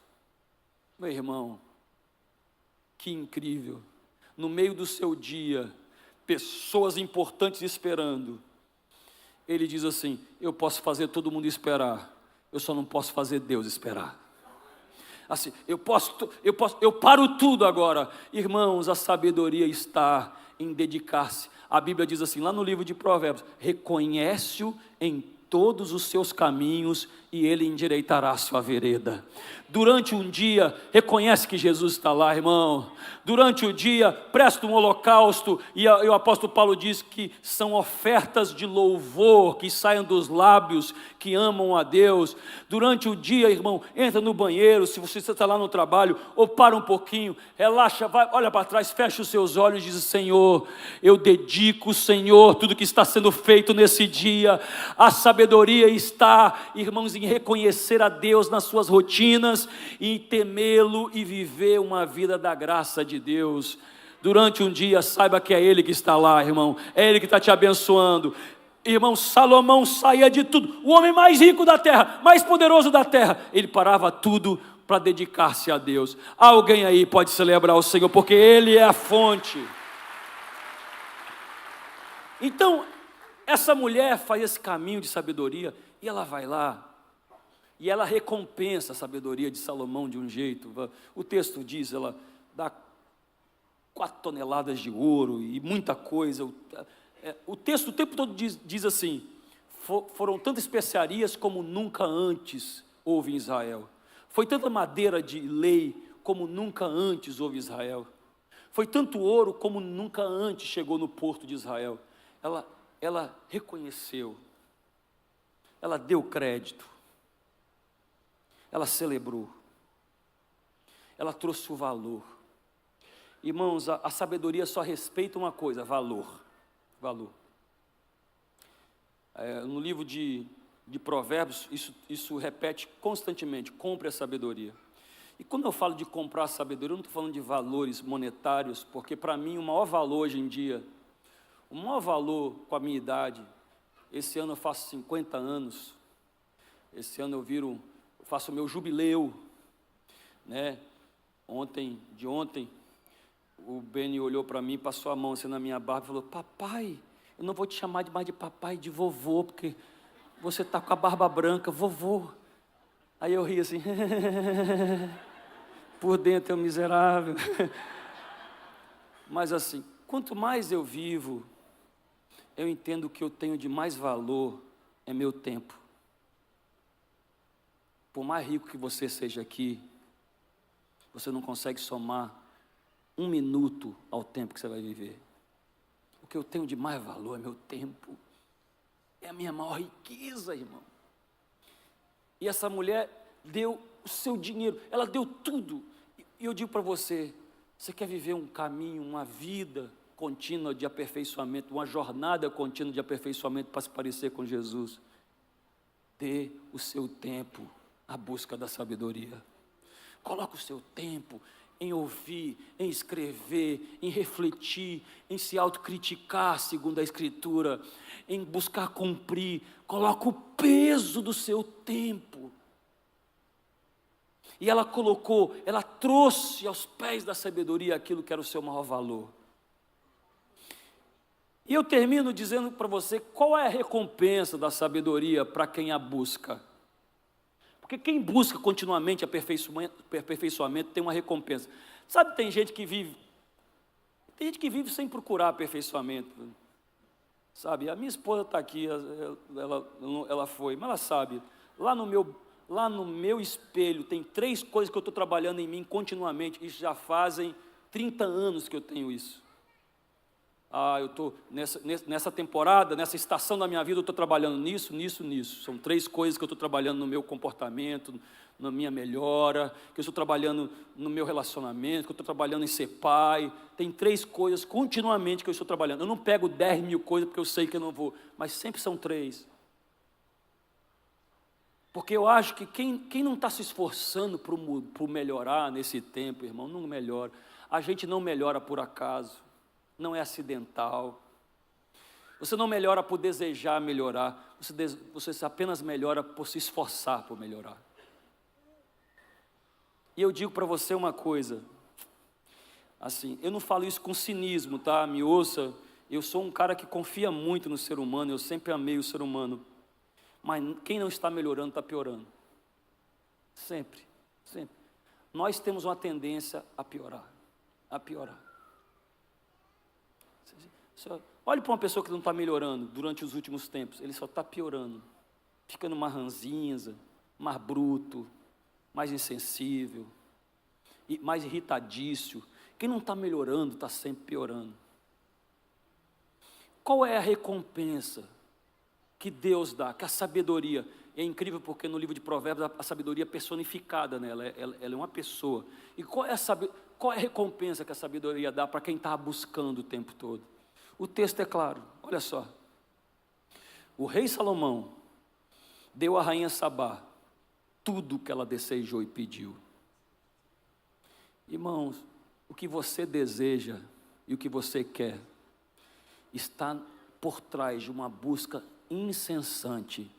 Meu irmão, que incrível, no meio do seu dia, pessoas importantes esperando, ele diz assim: eu posso fazer todo mundo esperar, eu só não posso fazer Deus esperar. Assim, eu paro tudo agora. Irmãos, a sabedoria está em dedicar-se. A Bíblia diz assim, lá no livro de Provérbios: reconhece-o em todos os seus caminhos e ele endireitará a sua vereda. Durante um dia, reconhece que Jesus está lá, irmão. Durante o dia, presta um holocausto, e o apóstolo Paulo diz que são ofertas de louvor que saem dos lábios que amam a Deus. Durante o dia, irmão, entra no banheiro, se você está lá no trabalho, ou para um pouquinho, relaxa, vai, olha para trás, fecha os seus olhos e diz: Senhor, eu dedico, Senhor, tudo que está sendo feito nesse dia. A sabedoria está, irmãos, em reconhecer a Deus nas suas rotinas, e temê-lo e viver uma vida da graça de Deus. Durante um dia, saiba que é Ele que está lá, irmão, é Ele que está te abençoando. Irmão, Salomão saía de tudo, o homem mais rico da terra, mais poderoso da terra, ele parava tudo para dedicar-se a Deus. Alguém aí pode celebrar o Senhor, porque Ele é a fonte. Então, essa mulher faz esse caminho de sabedoria, e ela vai lá, e ela recompensa a sabedoria de Salomão de um jeito. O texto diz, ela dá 4 toneladas de ouro e muita coisa. O texto o tempo todo diz assim: foram tantas especiarias como nunca antes houve em Israel. Foi tanta madeira de lei como nunca antes houve em Israel. Foi tanto ouro como nunca antes chegou no porto de Israel. Ela reconheceu, ela deu crédito, ela celebrou, ela trouxe o valor. Irmãos, a sabedoria só respeita uma coisa: valor. No livro de Provérbios, isso repete constantemente: compre a sabedoria. E quando eu falo de comprar a sabedoria, eu não estou falando de valores monetários, porque para mim o maior valor hoje em dia, o maior valor com a minha idade, esse ano eu faço 50 anos, esse ano eu faço o meu jubileu, né? Ontem, o Beni olhou para mim, passou a mão assim na minha barba e falou: papai, eu não vou te chamar mais de papai, de vovô, porque você está com a barba branca, vovô. Aí eu ri assim, por dentro é um miserável. Mas assim, quanto mais eu vivo, eu entendo que eu tenho de mais valor é meu tempo. Por mais rico que você seja aqui, você não consegue somar 1 minuto ao tempo que você vai viver. O que eu tenho de mais valor é meu tempo. É a minha maior riqueza, irmão. E essa mulher deu o seu dinheiro, ela deu tudo. E eu digo para você: você quer viver um caminho, uma vida contínua de aperfeiçoamento, uma jornada contínua de aperfeiçoamento para se parecer com Jesus? Dê o seu tempo à busca da sabedoria. Coloque o seu tempo em ouvir, em escrever, em refletir, em se autocriticar segundo a Escritura, em buscar cumprir. Coloque o peso do seu tempo. E ela trouxe aos pés da sabedoria aquilo que era o seu maior valor. E eu termino dizendo para você qual é a recompensa da sabedoria para quem a busca. Porque quem busca continuamente aperfeiçoamento tem uma recompensa. Sabe, tem gente que vive Tem gente que vive sem procurar aperfeiçoamento, sabe? A minha esposa está aqui, ela foi, mas ela sabe, lá no meu espelho tem 3 coisas que eu estou trabalhando em mim continuamente. Isso já fazem 30 anos que eu tenho isso. Eu estou nessa temporada, nessa estação da minha vida, eu estou trabalhando nisso. São 3 coisas que eu estou trabalhando no meu comportamento, na minha melhora, que eu estou trabalhando no meu relacionamento, que eu estou trabalhando em ser pai. Tem 3 coisas continuamente que eu estou trabalhando. Eu não pego 10 mil coisas porque eu sei que eu não vou, mas sempre são 3. Porque eu acho que quem não está se esforçando por melhorar nesse tempo, irmão, não melhora. A gente não melhora por acaso, não é acidental. Você não melhora por desejar melhorar, você apenas melhora por se esforçar por melhorar. E eu digo para você uma coisa, assim, eu não falo isso com cinismo, tá? Me ouça, eu sou um cara que confia muito no ser humano, eu sempre amei o ser humano. Mas quem não está melhorando está piorando. Sempre, sempre. Nós temos uma tendência a piorar. Olhe para uma pessoa que não está melhorando durante os últimos tempos. Ele só está piorando. Ficando mais ranzinza, mais bruto, mais insensível, mais irritadício. Quem não está melhorando está sempre piorando. Qual é a recompensa que Deus dá, que a sabedoria? É incrível porque no livro de Provérbios a sabedoria é personificada nela, ela é uma pessoa. E qual é a recompensa que a sabedoria dá para quem está buscando o tempo todo? O texto é claro, olha só. O rei Salomão deu à rainha Sabá tudo o que ela desejou e pediu. Irmãos, o que você deseja e o que você quer está por trás de uma busca incessante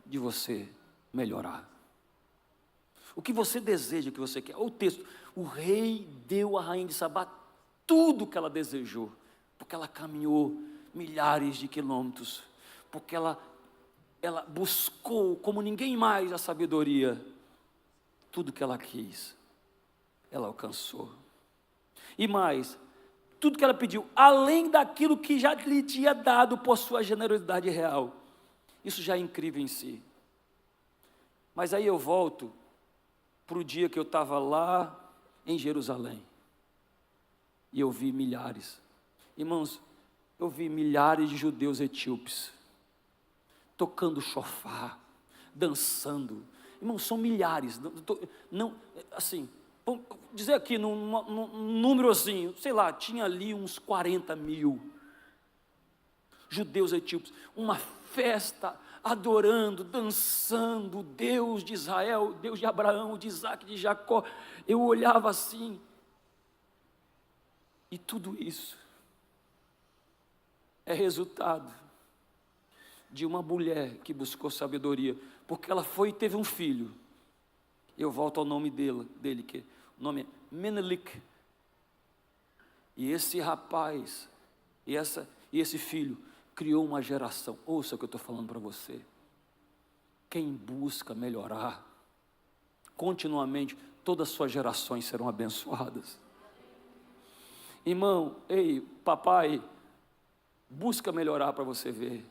de você melhorar. O que você deseja, o que você quer. Olha o texto, o rei deu à rainha de Sabá tudo o que ela desejou, porque ela caminhou milhares de quilômetros, porque ela buscou como ninguém mais a sabedoria. Tudo que ela quis, ela alcançou. E mais, tudo que ela pediu, além daquilo que já lhe tinha dado por sua generosidade real. Isso já é incrível em si. Mas aí eu volto para o dia que eu estava lá em Jerusalém. E eu vi milhares. Irmãos, eu vi milhares de judeus etíopes tocando chofar, dançando. Irmãos, são milhares. Não, assim, vamos dizer aqui num número assim, sei lá, tinha ali uns 40 mil judeus etíopes, uma festa, adorando, dançando, Deus de Israel, Deus de Abraão, de Isaac, de Jacó. Eu olhava assim, e tudo isso é resultado de uma mulher que buscou sabedoria, porque ela foi e teve um filho. Eu volto ao nome dele, que o nome é Menelik. E esse rapaz, e esse filho, criou uma geração. Ouça o que eu estou falando para você. Quem busca melhorar, continuamente, todas as suas gerações serão abençoadas. Irmão, ei, papai, busca melhorar para você ver.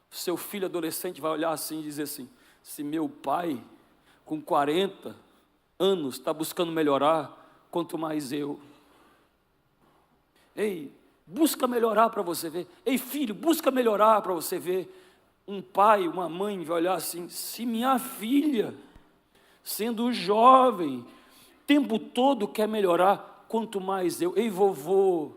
Seu filho adolescente vai olhar assim e dizer assim: se meu pai, com 40 anos, está buscando melhorar, quanto mais eu. Ei, busca melhorar para você ver. Ei, filho, busca melhorar para você ver. Um pai, uma mãe vai olhar assim: se minha filha, sendo jovem, o tempo todo quer melhorar, quanto mais eu. Ei, vovô,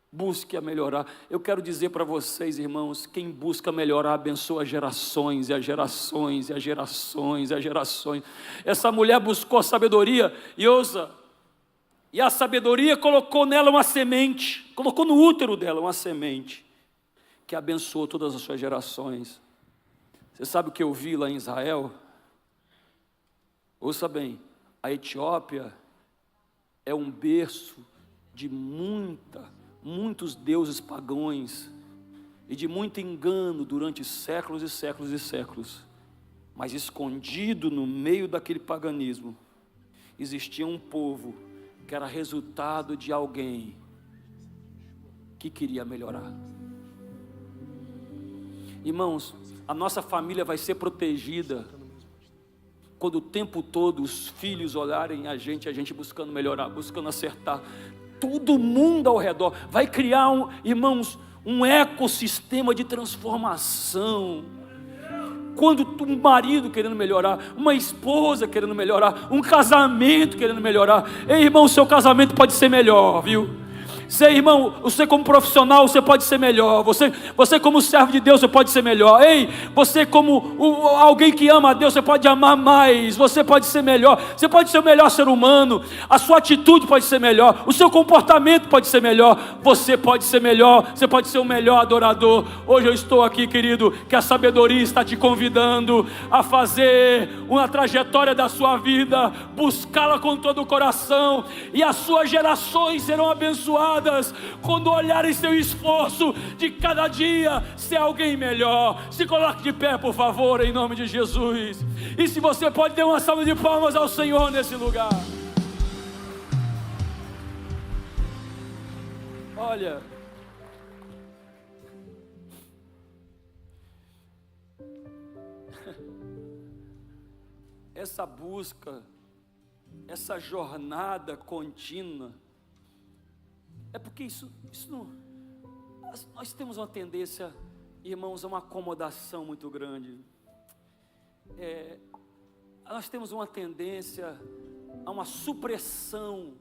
busque a melhorar. Eu quero dizer para vocês, irmãos, quem busca melhorar abençoa gerações e as gerações e as gerações e as gerações. Essa mulher buscou sabedoria e ouça, e a sabedoria colocou nela uma semente, colocou no útero dela uma semente que abençoou todas as suas gerações. Você sabe o que eu vi lá em Israel? Ouça bem, a Etiópia é um berço de muitos deuses pagãos e de muito engano durante séculos e séculos e séculos. Mas escondido no meio daquele paganismo existia um povo que era resultado de alguém que queria melhorar. Irmãos, a nossa família vai ser protegida quando o tempo todo os filhos olharem a gente buscando melhorar, buscando acertar. Todo mundo ao redor vai criar, irmãos, um ecossistema de transformação. Quando um marido querendo melhorar, uma esposa querendo melhorar, um casamento querendo melhorar. Ei, irmão, o seu casamento pode ser melhor, viu? Irmão, você como profissional, você pode ser melhor. Você como servo de Deus, você pode ser melhor. Ei, você como alguém que ama a Deus, você pode amar mais. Você pode ser melhor. Você pode ser o melhor ser humano. A sua atitude pode ser melhor. O seu comportamento pode ser melhor. Você pode ser melhor. Você pode ser o melhor adorador. Hoje eu estou aqui, querido, que a sabedoria está te convidando a fazer uma trajetória da sua vida, buscá-la com todo o coração, e as suas gerações serão abençoadas quando olharem seu esforço de cada dia ser alguém melhor. Se coloque de pé, por favor, em nome de Jesus. E se você pode, dar uma salva de palmas ao Senhor nesse lugar. Olha, essa busca, essa jornada contínua, é porque isso não... Nós temos uma tendência, irmãos, a uma acomodação muito grande. Nós temos uma tendência a uma supressão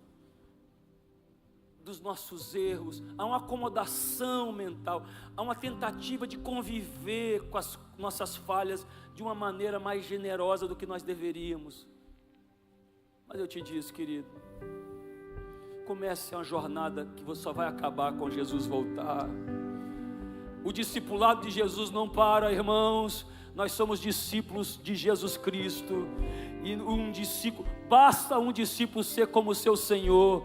dos nossos erros, a uma acomodação mental, a uma tentativa de conviver com as nossas falhas de uma maneira mais generosa do que nós deveríamos. Mas eu te disse, querido, comece uma jornada que você só vai acabar com Jesus voltar. O discipulado de Jesus não para, irmãos. Nós somos discípulos de Jesus Cristo. E basta um discípulo ser como o seu Senhor.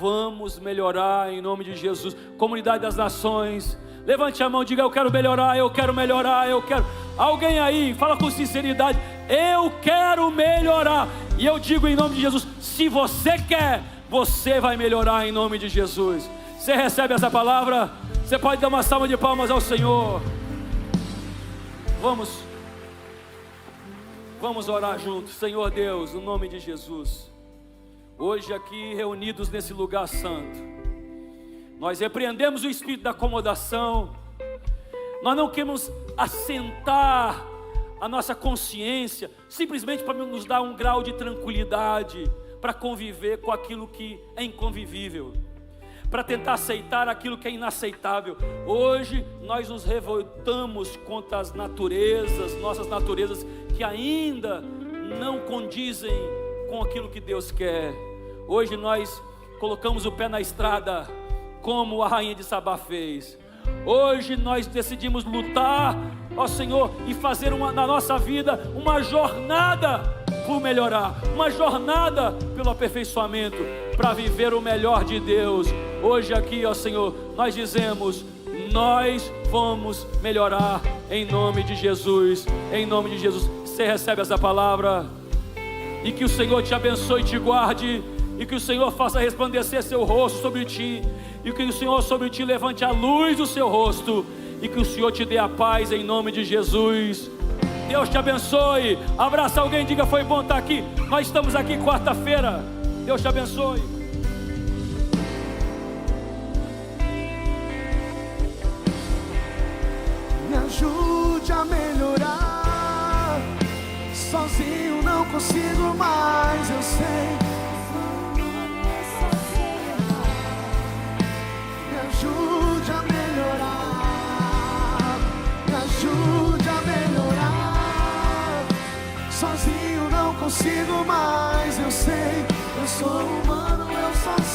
Vamos melhorar em nome de Jesus. Comunidade das Nações, levante a mão e diga: eu quero melhorar, eu quero melhorar, eu quero. Alguém aí, fala com sinceridade: eu quero melhorar. E eu digo em nome de Jesus: se você quer, você vai melhorar em nome de Jesus. Você recebe essa palavra? Você pode dar uma salva de palmas ao Senhor. Vamos orar juntos. Senhor Deus, no nome de Jesus, hoje aqui reunidos nesse lugar santo, nós repreendemos o espírito da acomodação. Nós não queremos assentar a nossa consciência simplesmente para nos dar um grau de tranquilidade, para conviver com aquilo que é inconvivível, para tentar aceitar aquilo que é inaceitável. Hoje nós nos revoltamos contra as naturezas, nossas naturezas que ainda não condizem com aquilo que Deus quer. Hoje nós colocamos o pé na estrada, como a rainha de Sabá fez. Hoje nós decidimos lutar, ó Senhor, e fazer na nossa vida uma jornada por melhorar, uma jornada pelo aperfeiçoamento, para viver o melhor de Deus. Hoje aqui, ó Senhor, nós dizemos: nós vamos melhorar em nome de Jesus, em nome de Jesus. Você recebe essa palavra? E que o Senhor te abençoe e te guarde, e que o Senhor faça resplandecer seu rosto sobre ti, e que o Senhor sobre ti levante a luz do seu rosto, e que o Senhor te dê a paz em nome de Jesus. Deus te abençoe. Abraça alguém, diga: foi bom estar aqui. Nós estamos aqui quarta-feira. Deus te abençoe. Me ajude a melhorar. Sozinho não consigo mais, eu sei. Me ajude a melhorar. Me ajude a melhorar. Sozinho não consigo mais, eu sei. Eu sou humano, eu só sei.